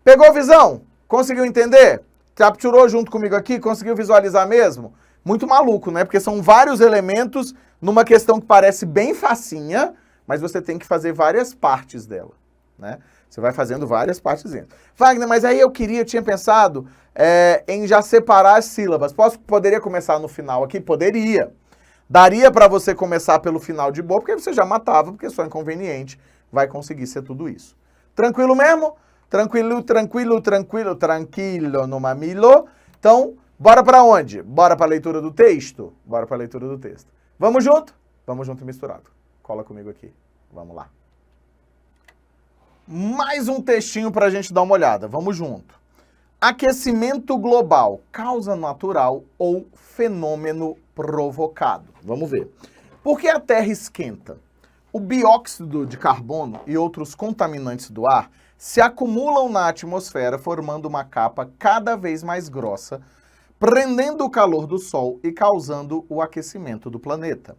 Pegou visão? Conseguiu entender? Capturou junto comigo aqui? Conseguiu visualizar mesmo? Muito maluco, né? Porque são vários elementos numa questão que parece bem facinha, mas você tem que fazer várias partes dela, né? Você vai fazendo várias partezinhas. Wagner, mas aí eu tinha pensado em já separar as sílabas. Poderia começar no final aqui? Poderia. Daria para você começar pelo final de boa, porque você já matava, porque só inconveniente vai conseguir ser tudo isso. Tranquilo mesmo? Tranquilo, tranquilo, tranquilo, tranquilo no mamilo. Então, bora para onde? Bora para a leitura do texto? Bora para a leitura do texto. Vamos junto? Vamos junto e misturado. Cola comigo aqui. Vamos lá. Mais um textinho para a gente dar uma olhada. Vamos junto. Aquecimento global, causa natural ou fenômeno provocado? Vamos ver. Por que a Terra esquenta? O dióxido de carbono e outros contaminantes do ar se acumulam na atmosfera, formando uma capa cada vez mais grossa, prendendo o calor do Sol e causando o aquecimento do planeta.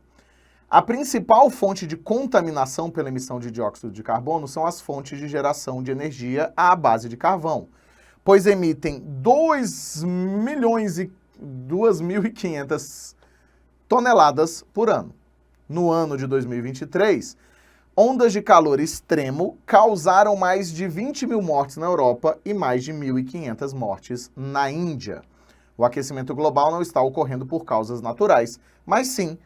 A principal fonte de contaminação pela emissão de dióxido de carbono são as fontes de geração de energia à base de carvão, pois emitem 2.500 toneladas por ano. No ano de 2023, ondas de calor extremo causaram mais de 20 mil mortes na Europa e mais de 1.500 mortes na Índia. O aquecimento global não está ocorrendo por causas naturais, mas sim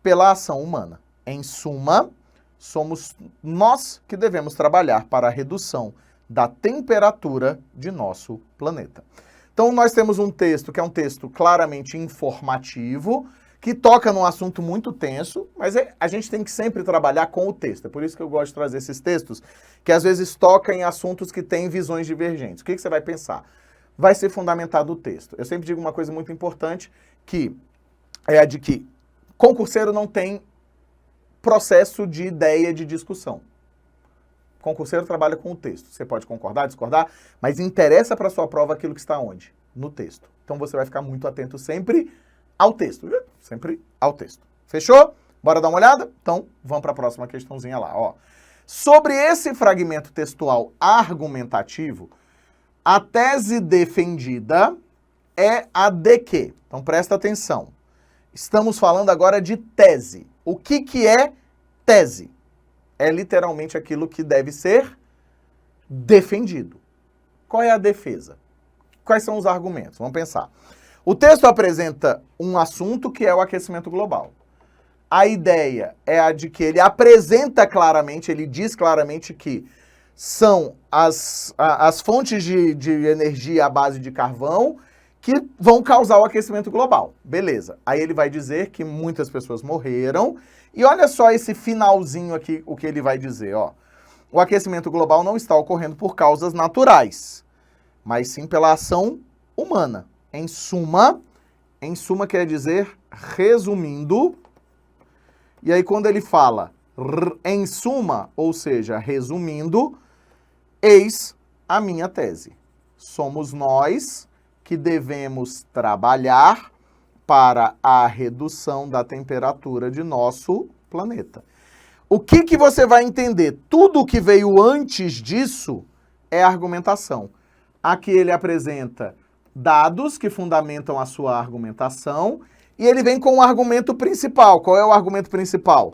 pela ação humana. Em suma, somos nós que devemos trabalhar para a redução da temperatura de nosso planeta. Então, nós temos um texto que é um texto claramente informativo, que toca num assunto muito tenso, mas a gente tem que sempre trabalhar com o texto. É por isso que eu gosto de trazer esses textos, que às vezes tocam em assuntos que têm visões divergentes. O que você vai pensar? Vai ser fundamentado o texto. Eu sempre digo uma coisa muito importante, que é a de que concurseiro não tem processo de ideia de discussão. concurseiro trabalha com o texto. Você pode concordar, discordar, mas interessa para sua prova aquilo que está onde? No texto. Então você vai ficar muito atento sempre ao texto. Sempre ao texto. Fechou? Bora dar uma olhada? Então, vamos para a próxima questãozinha lá. Ó. Sobre esse fragmento textual argumentativo, a tese defendida é a de quê? Então, presta atenção. Estamos falando agora de tese. O que é tese? É literalmente aquilo que deve ser defendido. Qual é a defesa? Quais são os argumentos? Vamos pensar. O texto apresenta um assunto que é o aquecimento global. A ideia é a de que ele apresenta claramente, ele diz claramente que são as fontes de energia à base de carvão que vão causar o aquecimento global. Beleza. Aí ele vai dizer que muitas pessoas morreram. E olha só esse finalzinho aqui, o que ele vai dizer, ó. O aquecimento global não está ocorrendo por causas naturais, mas sim pela ação humana. Em suma quer dizer, resumindo, e aí quando ele fala em suma, ou seja, resumindo, eis a minha tese. Somos nós que devemos trabalhar para a redução da temperatura de nosso planeta. O que você vai entender? Tudo o que veio antes disso é argumentação. Aqui ele apresenta dados que fundamentam a sua argumentação e ele vem com o argumento principal. Qual é o argumento principal?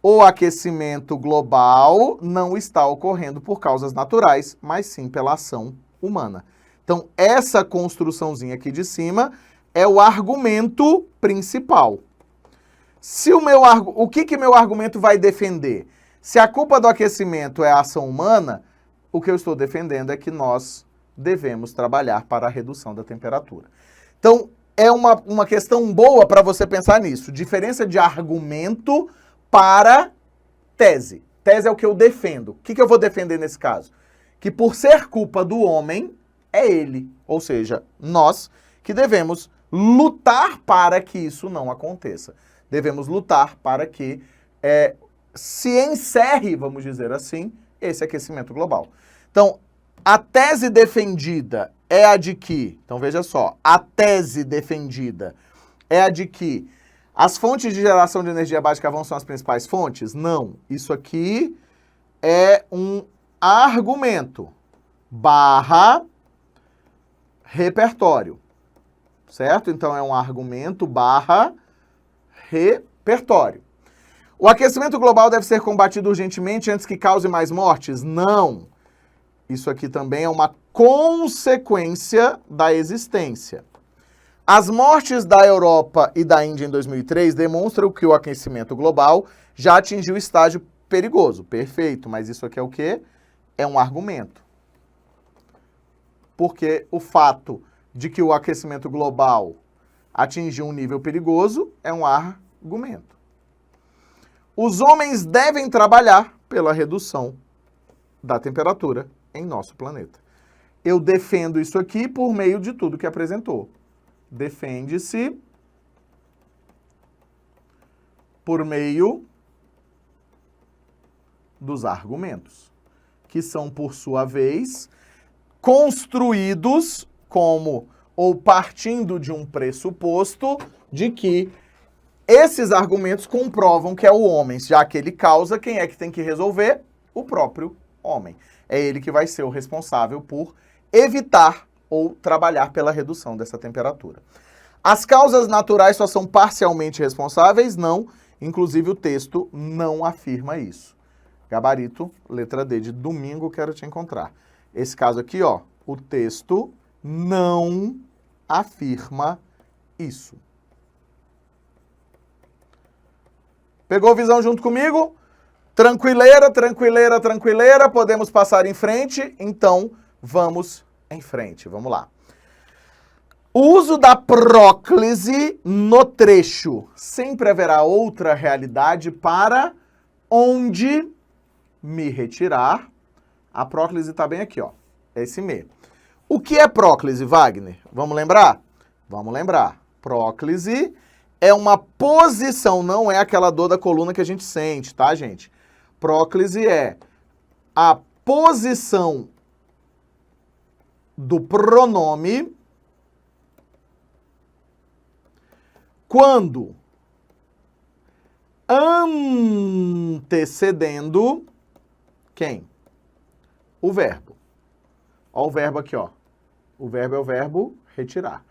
O aquecimento global não está ocorrendo por causas naturais, mas sim pela ação humana. Então, essa construçãozinha aqui de cima é o argumento principal. O que meu argumento vai defender? Se a culpa do aquecimento é a ação humana, o que eu estou defendendo é que nós devemos trabalhar para a redução da temperatura. Então, é uma questão boa para você pensar nisso. Diferença de argumento para tese. Tese é o que eu defendo. O que eu vou defender nesse caso? Que por ser culpa do homem, é ele, ou seja, nós, que devemos lutar para que isso não aconteça. Devemos lutar para que se encerre, vamos dizer assim, esse aquecimento global. Então, a tese defendida é a de que, então veja só, a tese defendida é a de que as fontes de geração de energia à base de carvão são as principais fontes? Não. Isso aqui é um argumento barra repertório, certo? Então é um argumento barra repertório. O aquecimento global deve ser combatido urgentemente antes que cause mais mortes? Não. Isso aqui também é uma consequência da existência. As mortes da Europa e da Índia em 2003 demonstram que o aquecimento global já atingiu o estágio perigoso. Perfeito, mas isso aqui é o quê? É um argumento. Porque o fato de que o aquecimento global atingiu um nível perigoso é um argumento. Os homens devem trabalhar pela redução da temperatura em nosso planeta. Eu defendo isso aqui por meio de tudo que apresentou. Defende-se por meio dos argumentos, que são, por sua vez, construídos como ou partindo de um pressuposto de que esses argumentos comprovam que é o homem, já que ele causa, quem é que tem que resolver? O próprio homem. É ele que vai ser o responsável por evitar ou trabalhar pela redução dessa temperatura. As causas naturais só são parcialmente responsáveis? Não. Inclusive o texto não afirma isso. Gabarito, letra D de domingo, quero te encontrar. Esse caso aqui, ó, o texto não afirma isso. Pegou visão junto comigo? Tranquileira, tranquileira, tranquileira, podemos passar em frente? Então, vamos em frente, vamos lá. O uso da próclise no trecho. Sempre haverá outra realidade para onde me retirar. A próclise está bem aqui, ó. Esse me. O que é próclise, Wagner? Vamos lembrar? Vamos lembrar. Próclise é uma posição, não é aquela dor da coluna que a gente sente, tá, gente? Próclise é a posição do pronome quando antecedendo quem? O verbo. Ó o verbo aqui, ó. O verbo é o verbo retirar.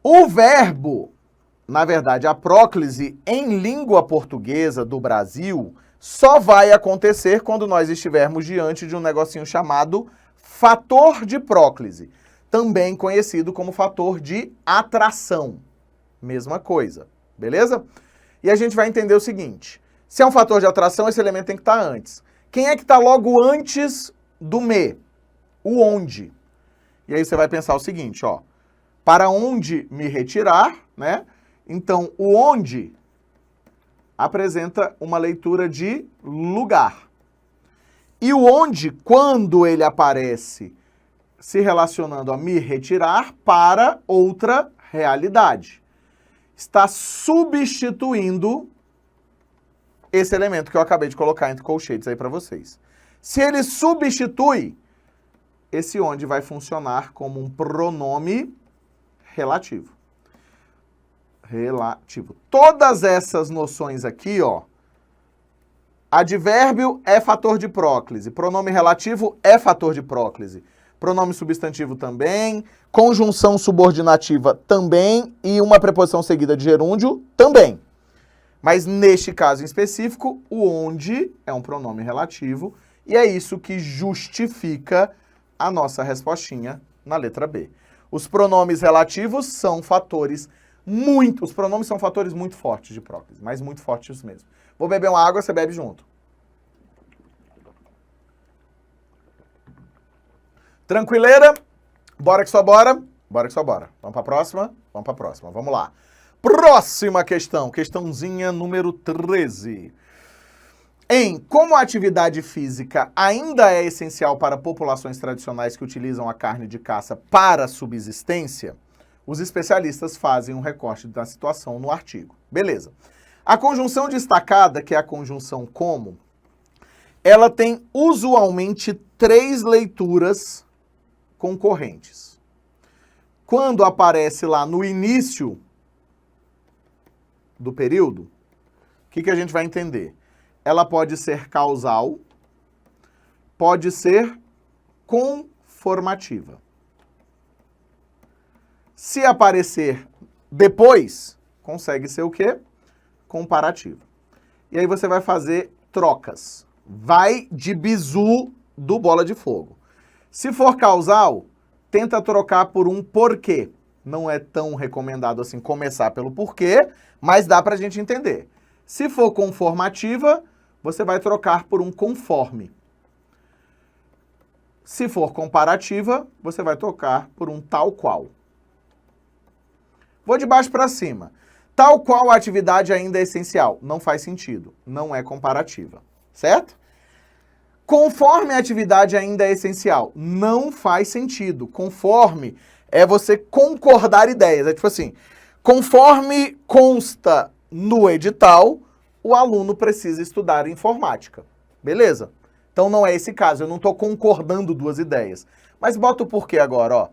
O verbo, na verdade, a próclise em língua portuguesa do Brasil só vai acontecer quando nós estivermos diante de um negocinho chamado fator de próclise, também conhecido como fator de atração. Mesma coisa, beleza? E a gente vai entender o seguinte, se é um fator de atração, esse elemento tem que estar antes. Quem é que está logo antes do me? O onde. E aí você vai pensar o seguinte, ó, para onde me retirar, né? Então, o onde apresenta uma leitura de lugar. E o onde, quando ele aparece se relacionando a me retirar para outra realidade, está substituindo esse elemento que eu acabei de colocar entre colchetes aí para vocês. Se ele substitui, esse onde vai funcionar como um pronome relativo. Relativo. Todas essas noções aqui, ó, advérbio é fator de próclise, pronome relativo é fator de próclise, pronome substantivo também, conjunção subordinativa também e uma preposição seguida de gerúndio também. Mas neste caso em específico, o onde é um pronome relativo e é isso que justifica a nossa respostinha na letra B. Os pronomes relativos são fatores os pronomes são fatores muito fortes de próclise, mas muito fortes mesmo. Vou beber uma água, você bebe junto. Tranquileira? Bora que só bora? Bora que só bora. Vamos para a próxima? Vamos para a próxima. Vamos lá. Próxima questão. Questãozinha número 13. Como a atividade física ainda é essencial para populações tradicionais que utilizam a carne de caça para subsistência, os especialistas fazem um recorte da situação no artigo. Beleza. A conjunção destacada, que é a conjunção como, ela tem usualmente 3 leituras concorrentes. Quando aparece lá no início do período, o que a gente vai entender? Ela pode ser causal, pode ser conformativa. Se aparecer depois, consegue ser o quê? Comparativo. E aí você vai fazer trocas. Vai de bizu do bola de fogo. Se for causal, tenta trocar por um porquê. Não é tão recomendado assim começar pelo porquê, mas dá pra gente entender. Se for conformativa, você vai trocar por um conforme. Se for comparativa, você vai trocar por um tal qual. Vou de baixo para cima. Tal qual a atividade ainda é essencial. Não faz sentido. Não é comparativa. Certo? Conforme a atividade ainda é essencial. Não faz sentido. Conforme é você concordar ideias. É tipo assim, conforme consta no edital, o aluno precisa estudar informática. Beleza? Então não é esse caso. Eu não estou concordando 2 ideias. Mas bota o porquê agora, ó.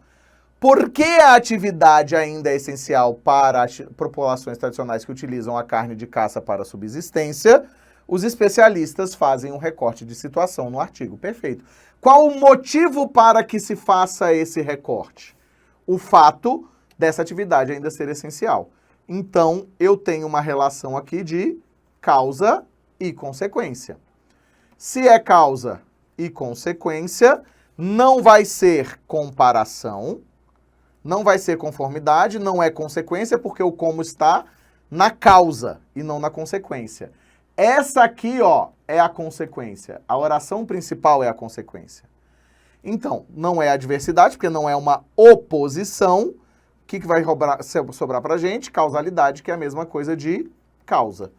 Por que a atividade ainda é essencial para as populações tradicionais que utilizam a carne de caça para subsistência? Os especialistas fazem um recorte de situação no artigo. Perfeito. Qual o motivo para que se faça esse recorte? O fato dessa atividade ainda ser essencial. Então, eu tenho uma relação aqui de causa e consequência. Se é causa e consequência, não vai ser comparação, não vai ser conformidade, não é consequência, porque o como está na causa e não na consequência. Essa aqui, ó, é a consequência. A oração principal é a consequência. Então, não é adversidade, porque não é uma oposição. O que vai sobrar pra gente? Causalidade, que é a mesma coisa de causa.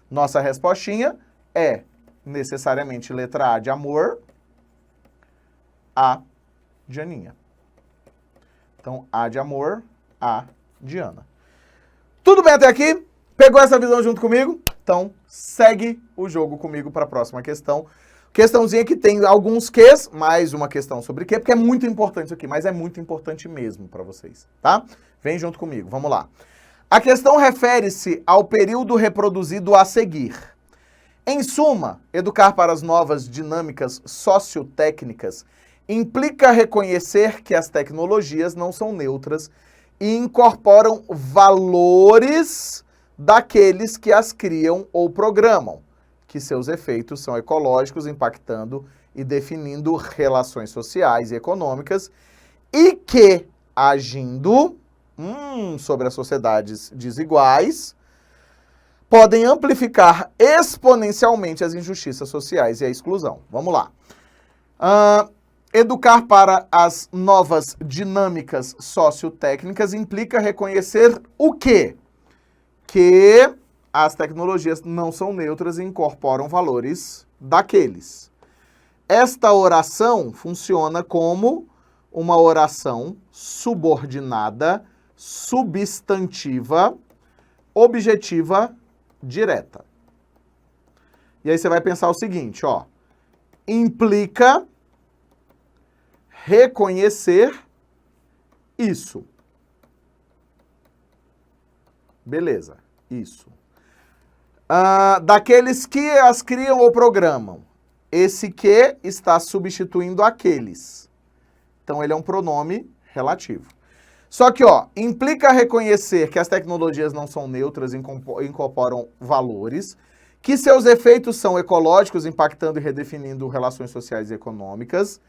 Nossa respostinha é necessariamente letra A de amor, A de Aninha. Então, A de amor, A de Ana. Tudo bem até aqui? Pegou essa visão junto comigo? Então, segue o jogo comigo para a próxima questão. Questãozinha que tem alguns quês, mais uma questão sobre quê, porque é muito importante isso aqui, mas é muito importante mesmo para vocês, tá? Vem junto comigo, vamos lá. A questão refere-se ao período reproduzido a seguir. Em suma, educar para as novas dinâmicas sociotécnicas implica reconhecer que as tecnologias não são neutras e incorporam valores daqueles que as criam ou programam, que seus efeitos são ecológicos, impactando e definindo relações sociais e econômicas, e que, agindo sobre as sociedades desiguais, podem amplificar exponencialmente as injustiças sociais e a exclusão. Vamos lá. Educar para as novas dinâmicas sociotécnicas implica reconhecer o quê? Que as tecnologias não são neutras e incorporam valores daqueles. Esta oração funciona como uma oração subordinada, substantiva, objetiva, direta. E aí você vai pensar o seguinte, ó. Implica reconhecer isso. Beleza, isso. Daqueles que as criam ou programam. Esse que está substituindo aqueles. Então, ele é um pronome relativo. Só que, ó, implica reconhecer que as tecnologias não são neutras e incorporam valores, que seus efeitos são ecológicos, impactando e redefinindo relações sociais e econômicas.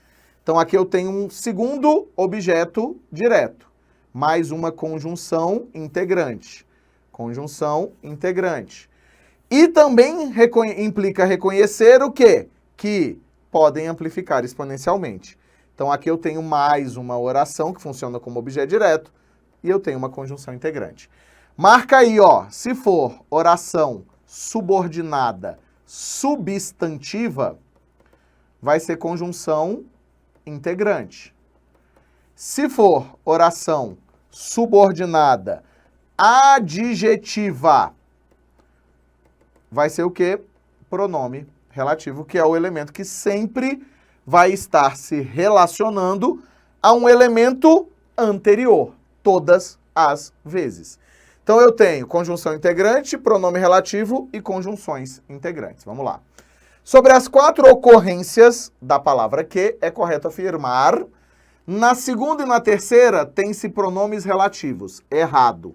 Então, aqui eu tenho um segundo objeto direto, mais uma conjunção integrante. Conjunção integrante. E também implica reconhecer o quê? Que podem amplificar exponencialmente. Então, aqui eu tenho mais uma oração que funciona como objeto direto e eu tenho uma conjunção integrante. Marca aí, ó, se for oração subordinada substantiva, vai ser conjunção integrante. Se for oração subordinada adjetiva, vai ser o quê? Pronome relativo, que é o elemento que sempre vai estar se relacionando a um elemento anterior, todas as vezes. Então eu tenho conjunção integrante, pronome relativo e conjunções integrantes. Vamos lá. Sobre as 4 ocorrências da palavra que, é correto afirmar, na segunda e na terceira tem-se pronomes relativos. Errado.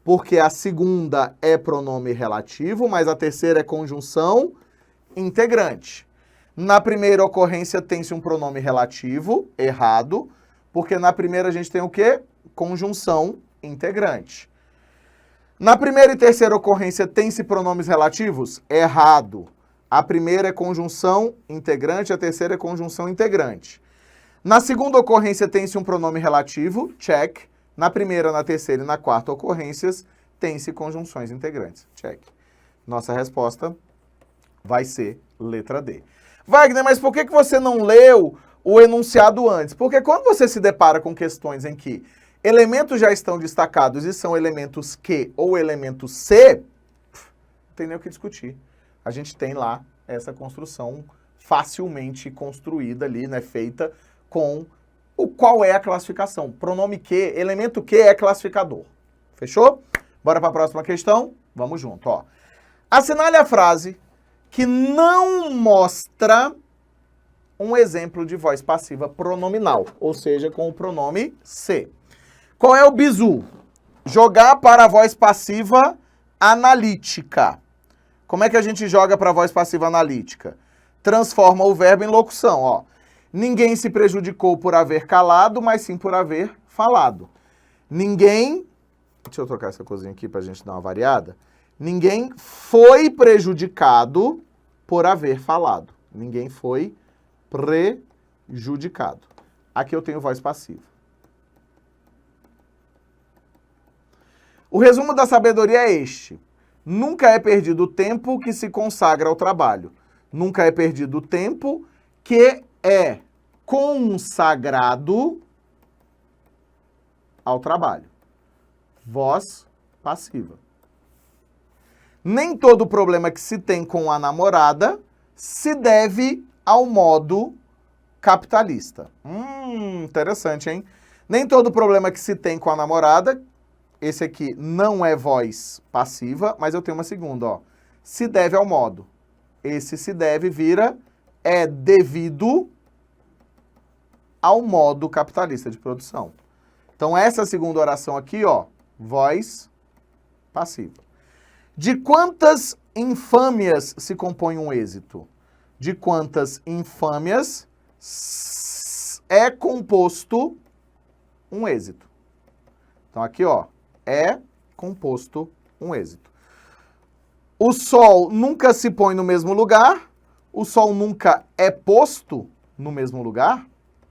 Porque a segunda é pronome relativo, mas a terceira é conjunção integrante. Na primeira ocorrência tem-se um pronome relativo, errado, porque na primeira a gente tem o quê? Conjunção integrante. Na primeira e terceira ocorrência tem-se pronomes relativos? Errado. A primeira é conjunção integrante, a terceira é conjunção integrante. Na segunda ocorrência tem-se um pronome relativo, check. Na primeira, na terceira e na quarta ocorrências tem-se conjunções integrantes, check. Nossa resposta vai ser letra D. Wagner, mas por que você não leu o enunciado antes? Porque quando você se depara com questões em que elementos já estão destacados e são elementos Q ou elementos C, não tem nem o que discutir. A gente tem lá essa construção facilmente construída ali, né, feita com qual é a classificação. Pronome Q, elemento Q é classificador. Fechou? Bora para a próxima questão? Vamos junto, ó. Assinale a frase que não mostra um exemplo de voz passiva pronominal, ou seja, com o pronome C. Qual é o bizu? Jogar para a voz passiva analítica. Como é que a gente joga para a voz passiva analítica? Transforma o verbo em locução, ó. Ninguém se prejudicou por haver calado, mas sim por haver falado. Ninguém... Deixa eu trocar essa coisinha aqui para a gente dar uma variada. Ninguém foi prejudicado por haver falado. Ninguém foi prejudicado. Aqui eu tenho voz passiva. O resumo da sabedoria é este. Nunca é perdido o tempo que se consagra ao trabalho. Nunca é perdido o tempo que é consagrado ao trabalho. Voz passiva. Nem todo problema que se tem com a namorada se deve ao modo capitalista. Interessante, hein? Nem todo problema que se tem com a namorada, esse aqui não é voz passiva, mas eu tenho uma segunda, ó. Se deve ao modo. Esse se deve vira é devido ao modo capitalista de produção. Então, essa segunda oração aqui, ó, voz passiva. De quantas infâmias se compõe um êxito? De quantas infâmias é composto um êxito? Então, aqui, ó, é composto um êxito. O sol nunca se põe no mesmo lugar. O sol nunca é posto no mesmo lugar.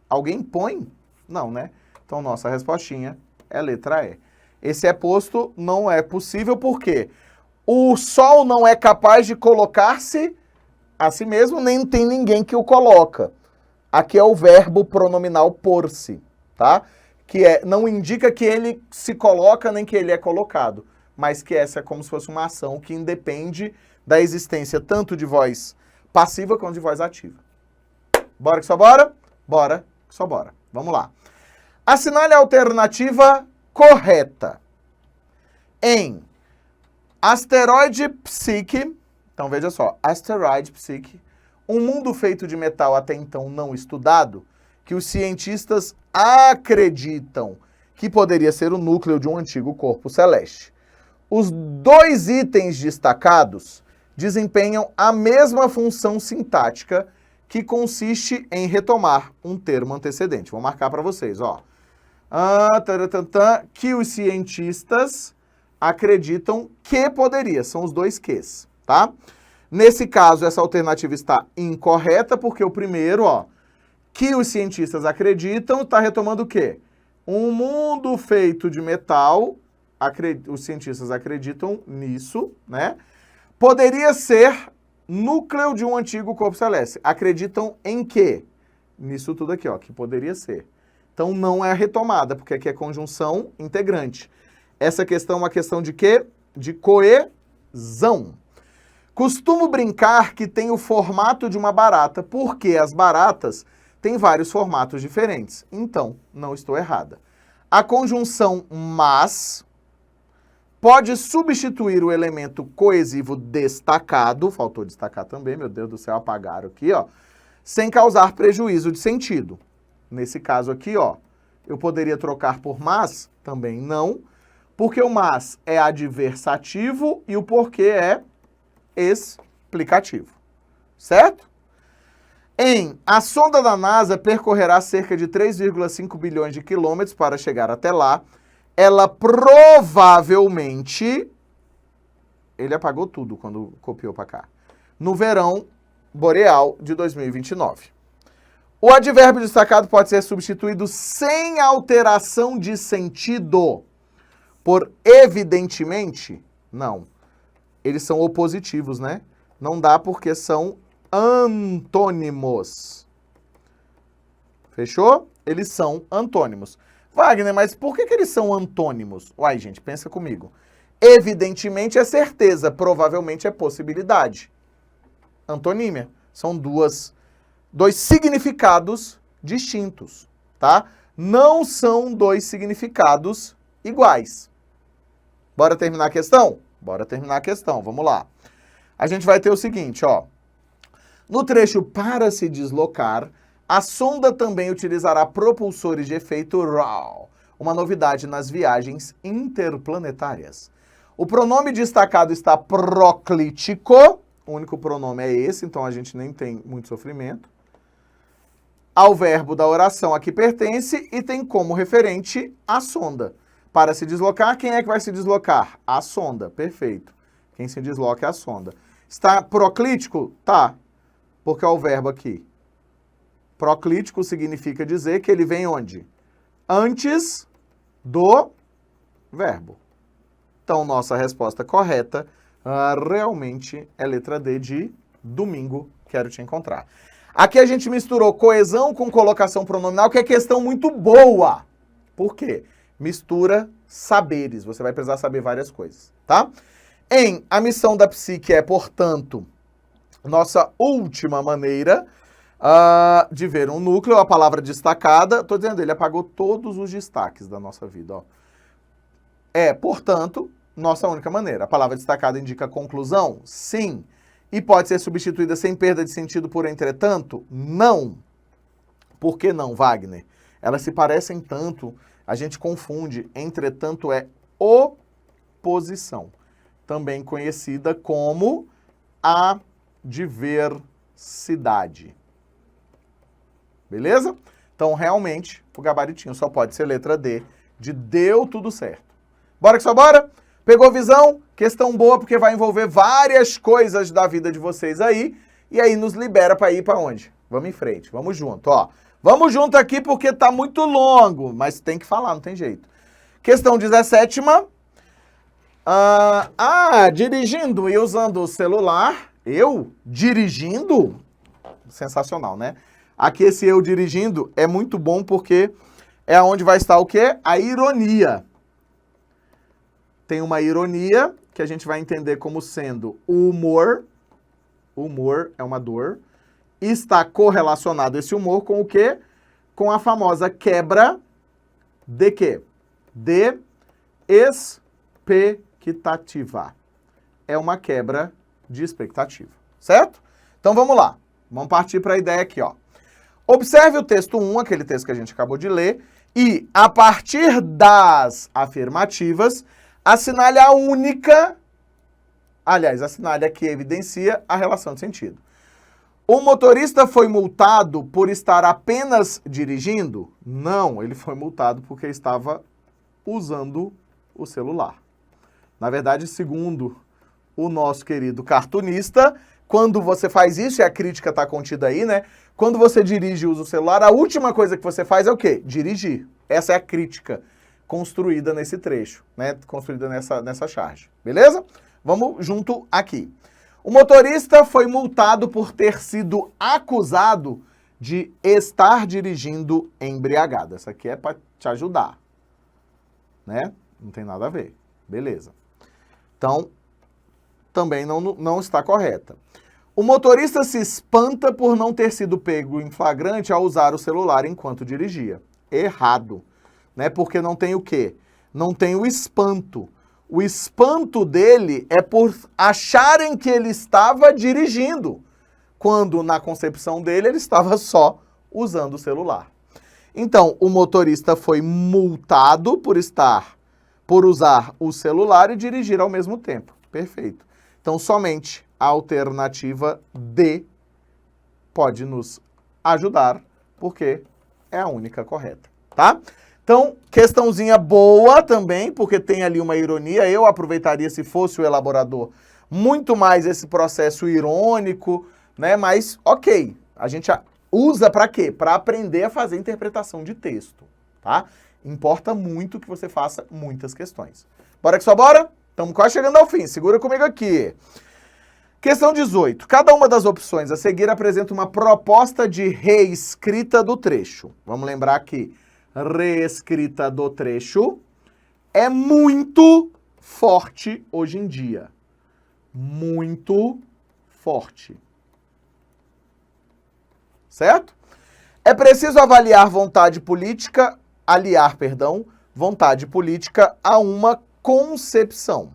Alguém põe? Não, né? Então, nossa respostinha é letra E. Esse é posto não é possível, por quê? O sol não é capaz de colocar-se a si mesmo, nem tem ninguém que o coloca. Aqui é o verbo pronominal pôr-se, tá? Que não indica que ele se coloca, nem que ele é colocado, mas que essa é como se fosse uma ação que independe da existência tanto de voz passiva quanto de voz ativa. Bora que só bora? Bora que só bora. Vamos lá. Assinale a alternativa correta. Em Asteroide Psique, então veja só, Asteroide Psique, um mundo feito de metal até então não estudado, que os cientistas acreditam que poderia ser o núcleo de um antigo corpo celeste. Os dois itens destacados desempenham a mesma função sintática que consiste em retomar um termo antecedente. Vou marcar para vocês, ó. Que os cientistas acreditam que poderia. São os dois ques, tá? Nesse caso, essa alternativa está incorreta, porque o primeiro, ó, que os cientistas acreditam, está retomando o quê? Um mundo feito de metal, os cientistas acreditam nisso, né? Poderia ser núcleo de um antigo corpo celeste. Acreditam em quê? Nisso tudo aqui, ó, que poderia ser. Então, não é a retomada, porque aqui é conjunção integrante. Essa questão é uma questão de quê? De coesão. Costumo brincar que tem o formato de uma barata, porque as baratas têm vários formatos diferentes. Então, não estou errada. A conjunção mas pode substituir o elemento coesivo destacado, faltou destacar também, meu Deus do céu, apagaram aqui, ó, sem causar prejuízo de sentido. Nesse caso aqui, ó, eu poderia trocar por mas? Também não, porque o mas é adversativo e o porquê é explicativo, certo? A sonda da NASA percorrerá cerca de 3,5 bilhões de quilômetros para chegar até lá. Ela provavelmente... Ele apagou tudo quando copiou para cá. No verão boreal de 2029. O advérbio destacado pode ser substituído sem alteração de sentido por evidentemente? Não. Eles são opositivos, né? Não dá porque são antônimos. Fechou? Eles são antônimos. Wagner, mas por que eles são antônimos? Uai, gente, pensa comigo. Evidentemente é certeza, provavelmente é possibilidade. Antonímia. São dois significados distintos, tá? Não são dois significados iguais. Bora terminar a questão? Bora terminar a questão, vamos lá. A gente vai ter o seguinte, ó. No trecho para se deslocar, a sonda também utilizará propulsores de efeito RAW, uma novidade nas viagens interplanetárias. O pronome destacado está proclítico, o único pronome é esse, então a gente nem tem muito sofrimento. Ao verbo da oração a que pertence e tem como referente a sonda. Para se deslocar, quem é que vai se deslocar? A sonda, perfeito. Quem se desloca é a sonda. Está proclítico? Tá, porque é o verbo aqui. Proclítico significa dizer que ele vem onde? Antes do verbo. Então, nossa resposta correta realmente é letra D de domingo. Quero te encontrar. Aqui a gente misturou coesão com colocação pronominal, que é questão muito boa. Por quê? Mistura saberes. Você vai precisar saber várias coisas, tá? A missão da psique é, portanto, nossa última maneira. De ver um núcleo, a palavra destacada, estou dizendo, ele apagou todos os destaques da nossa vida. Ó. Portanto, nossa única maneira. A palavra destacada indica conclusão? Sim. E pode ser substituída sem perda de sentido por entretanto? Não. Por que não, Wagner? Elas se parecem tanto, a gente confunde. Entretanto é oposição, também conhecida como adversidade. Beleza? Então, realmente, o gabaritinho só pode ser letra D, de deu tudo certo. Bora que só bora? Pegou visão? Questão boa, porque vai envolver várias coisas da vida de vocês aí, e aí nos libera para ir para onde? Vamos em frente, vamos junto, ó. Vamos junto aqui porque tá muito longo, mas tem que falar, não tem jeito. Questão 17ª. Dirigindo e usando o celular. Eu? Dirigindo? Sensacional, né? Aqui esse eu dirigindo é muito bom porque é onde vai estar o quê? A ironia. Tem uma ironia que a gente vai entender como sendo o humor. O humor é uma dor. Está correlacionado esse humor com o quê? Com a famosa quebra de quê? De expectativa. É uma quebra de expectativa, certo? Então vamos lá. Vamos partir para a ideia aqui, ó. Observe o texto 1, aquele texto que a gente acabou de ler, e a partir das afirmativas, assinale a única, assinale a que evidencia a relação de sentido. O motorista foi multado por estar apenas dirigindo? Não, ele foi multado porque estava usando o celular. Na verdade, segundo o nosso querido cartunista, quando você faz isso, e a crítica está contida aí, né? Quando você dirige e usa o celular, a última coisa que você faz é o quê? Dirigir. Essa é a crítica construída nesse trecho, né? Construída nessa charge. Beleza? Vamos junto aqui. O motorista foi multado por ter sido acusado de estar dirigindo embriagado. Essa aqui é para te ajudar, né? Não tem nada a ver. Beleza. Então, também não está correta. O motorista se espanta por não ter sido pego em flagrante ao usar o celular enquanto dirigia. Errado, né? Porque não tem o quê? Não tem o espanto. O espanto dele é por acharem que ele estava dirigindo, quando na concepção dele ele estava só usando o celular. Então, o motorista foi multado por usar o celular e dirigir ao mesmo tempo. Perfeito. Então, somente a alternativa D pode nos ajudar, porque é a única correta, tá? Então, questãozinha boa também, porque tem ali uma ironia. Eu aproveitaria, se fosse o elaborador, muito mais esse processo irônico, né? Mas, ok, a gente usa para quê? Para aprender a fazer interpretação de texto, tá? Importa muito que você faça muitas questões. Bora que só bora? Estamos quase chegando ao fim, segura comigo aqui. Questão 18. Cada uma das opções a seguir apresenta uma proposta de reescrita do trecho. Vamos lembrar que reescrita do trecho é muito forte hoje em dia. Muito forte. Certo? É preciso aliar vontade política a uma concepção.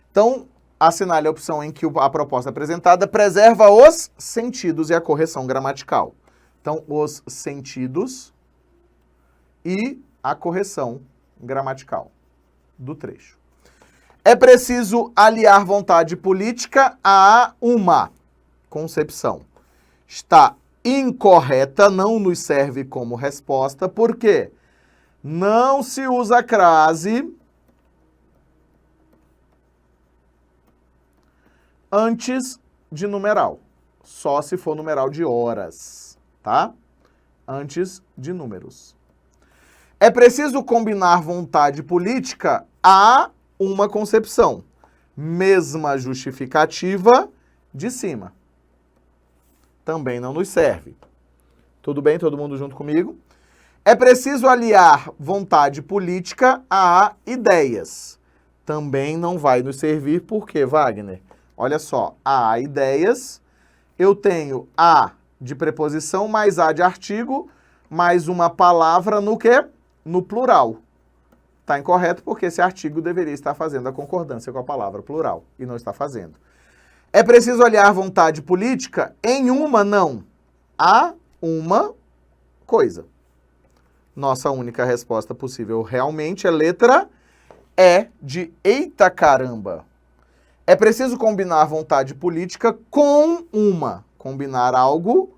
Então, assinale a opção em que a proposta apresentada preserva os sentidos e a correção gramatical. Então, os sentidos e a correção gramatical do trecho. É preciso aliar vontade política a uma concepção. Está incorreta, não nos serve como resposta, porque não se usa crase antes de numeral. Só se for numeral de horas, tá? Antes de números. É preciso combinar vontade política a uma concepção. Mesma justificativa de cima. Também não nos serve. Tudo bem? Todo mundo junto comigo? É preciso aliar vontade política a ideias. Também não vai nos servir, por quê, Wagner? Olha só, a ideias, eu tenho a de preposição, mais a de artigo, mais uma palavra no quê? No plural. Está incorreto porque esse artigo deveria estar fazendo a concordância com a palavra plural e não está fazendo. É preciso olhar vontade política em uma, não. A uma coisa. Nossa única resposta possível realmente é letra E de eita caramba. É preciso combinar vontade política com uma. Combinar algo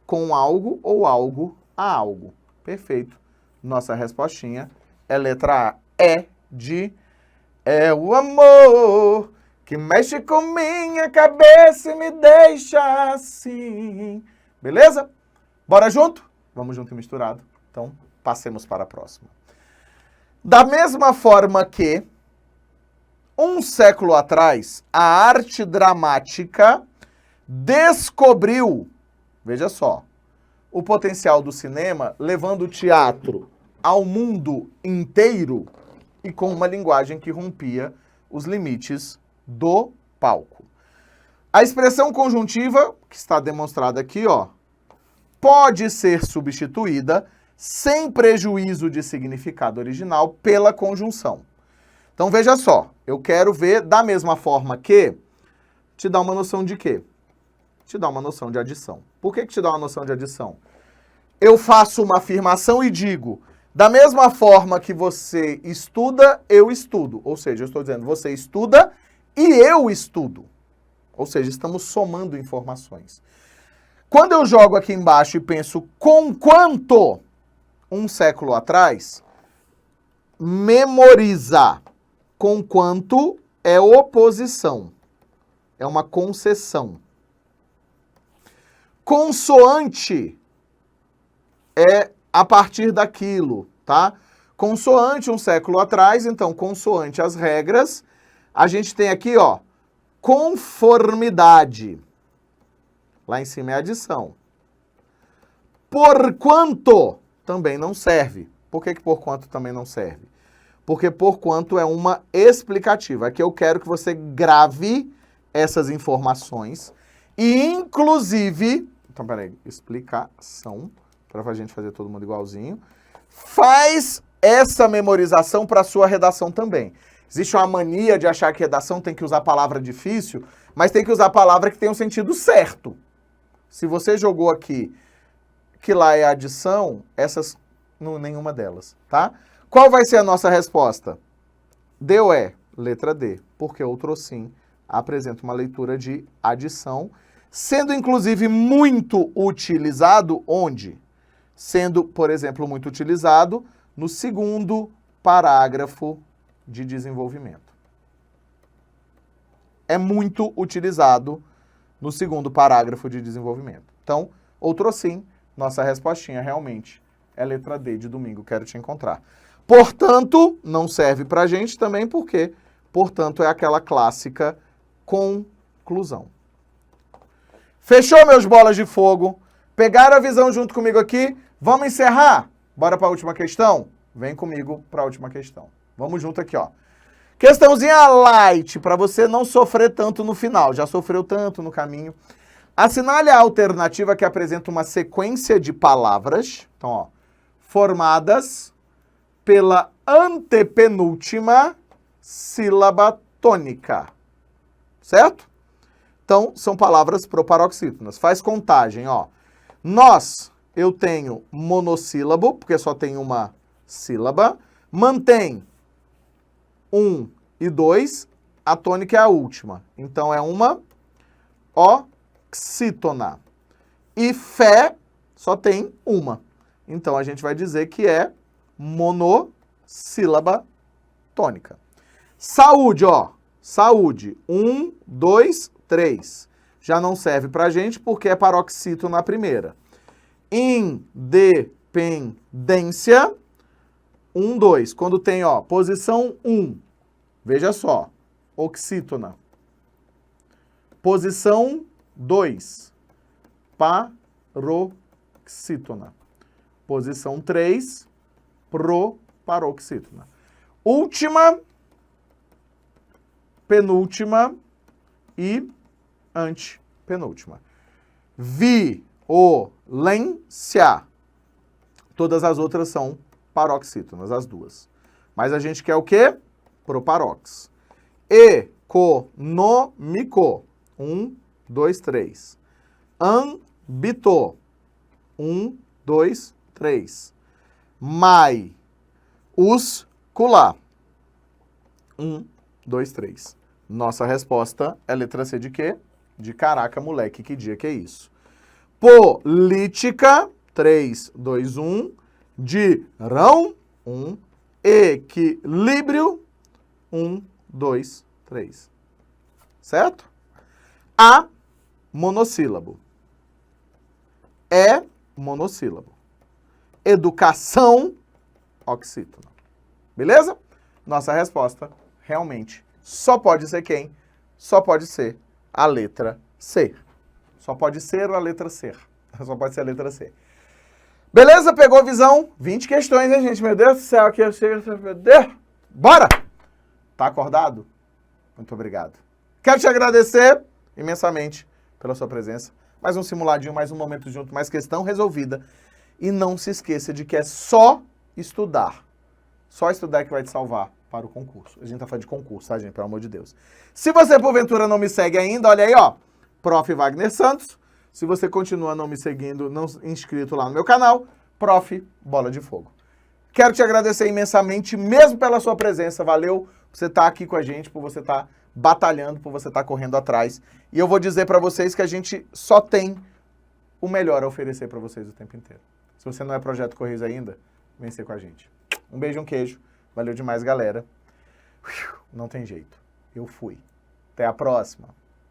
com algo ou algo a algo. Perfeito. Nossa respostinha é letra A. É de é o amor que mexe com minha cabeça e me deixa assim. Beleza? Bora junto? Vamos junto e misturado. Então, passemos para a próxima. Da mesma forma que, um século atrás, a arte dramática descobriu, veja só, o potencial do cinema, levando o teatro ao mundo inteiro e com uma linguagem que rompia os limites do palco. A expressão conjuntiva, que está demonstrada aqui, ó, pode ser substituída sem prejuízo de significado original pela conjunção. Então veja só, eu quero ver da mesma forma que te dá uma noção de quê? Te dá uma noção de adição. Por que te dá uma noção de adição? Eu faço uma afirmação e digo, da mesma forma que você estuda, eu estudo. Ou seja, eu estou dizendo, você estuda e eu estudo. Ou seja, estamos somando informações. Quando eu jogo aqui embaixo e penso conquanto um século atrás, memoriza. Conquanto é oposição. É uma concessão. Consoante é a partir daquilo, tá? Consoante um século atrás, então, consoante as regras, a gente tem aqui, ó, conformidade. Lá em cima é adição. Porquanto também não serve. Por que porquanto também não serve? Porque porquanto é uma explicativa. Aqui eu quero que você grave essas informações e, inclusive, então, peraí, explicação, para a gente fazer todo mundo igualzinho. Faz essa memorização para a sua redação também. Existe uma mania de achar que redação tem que usar palavra difícil, mas tem que usar palavra que tem um sentido certo. Se você jogou aqui que lá é adição, essas, não, nenhuma delas, tá? Qual vai ser a nossa resposta? D ou E? Letra D, porque outro sim apresenta uma leitura de adição, sendo inclusive muito utilizado onde? Sendo, por exemplo, muito utilizado no segundo parágrafo de desenvolvimento. É muito utilizado no segundo parágrafo de desenvolvimento. Então, outro sim, nossa respostinha realmente é letra D de domingo, quero te encontrar. Portanto, não serve pra gente também porque, portanto, é aquela clássica conclusão. Fechou, meus bolas de fogo? Pegaram a visão junto comigo aqui? Vamos encerrar? Bora para a última questão? Vem comigo para a última questão. Vamos junto aqui, ó. Questãozinha light, para você não sofrer tanto no final. Já sofreu tanto no caminho. Assinale a alternativa que apresenta uma sequência de palavras, então, ó, formadas pela antepenúltima sílaba tônica. Certo? Então, são palavras proparoxítonas. Faz contagem, ó. Nós, eu tenho monossílabo, porque só tem uma sílaba. Mantém 1 e 2, a tônica é a última. Então, é uma oxítona. E fé só tem uma. Então, a gente vai dizer que é monossílaba tônica. Saúde, ó. Saúde. 1, 2, 3. Já não serve pra gente porque é paroxítona na primeira. Independência. 1, 2. Quando tem, ó, posição 1. Veja só. Oxítona. Posição 2. Paroxítona. Posição 3. Proparoxítona. Última, penúltima e antepenúltima. violência. Todas as outras são paroxítonas, as duas. Mas a gente quer o quê? Proparox. Econômico. 1, 2, 3. Âmbito. 1, 2, 3. Maiúscula. 1, 2, 3. Nossa resposta é letra C de quê? De caraca, moleque, que dia que é isso? Política. 3, 2, 1. Dirão. 1. Equilíbrio. 1, 2, 3. Certo? A, monossílabo. É, monossílabo. Educação, oxítona. Beleza? Nossa resposta realmente só pode ser quem? Só pode ser a letra C. Só pode ser a letra C. Só pode ser a letra C. Beleza? Pegou a visão? 20 questões, hein, gente? Meu Deus do céu, aqui eu chego. Meu Deus! Bora! Tá acordado? Muito obrigado. Quero te agradecer imensamente pela sua presença. Mais um simuladinho, mais um momento junto, mais questão resolvida. E não se esqueça de que é só estudar. Só estudar que vai te salvar para o concurso. A gente tá falando de concurso, tá, gente? Pelo amor de Deus. Se você, porventura, não me segue ainda, olha aí, ó. Prof. Wagner Santos. Se você continua não me seguindo, não inscrito lá no meu canal, Prof. Bola de Fogo. Quero te agradecer imensamente, mesmo pela sua presença. Valeu por você estar aqui com a gente, por você estar batalhando, por você estar correndo atrás. E eu vou dizer para vocês que a gente só tem o melhor a oferecer para vocês o tempo inteiro. Se você não é Projeto Correios ainda, vem ser com a gente. Um beijo, um queijo. Valeu demais, galera. Não tem jeito. Eu fui. Até a próxima.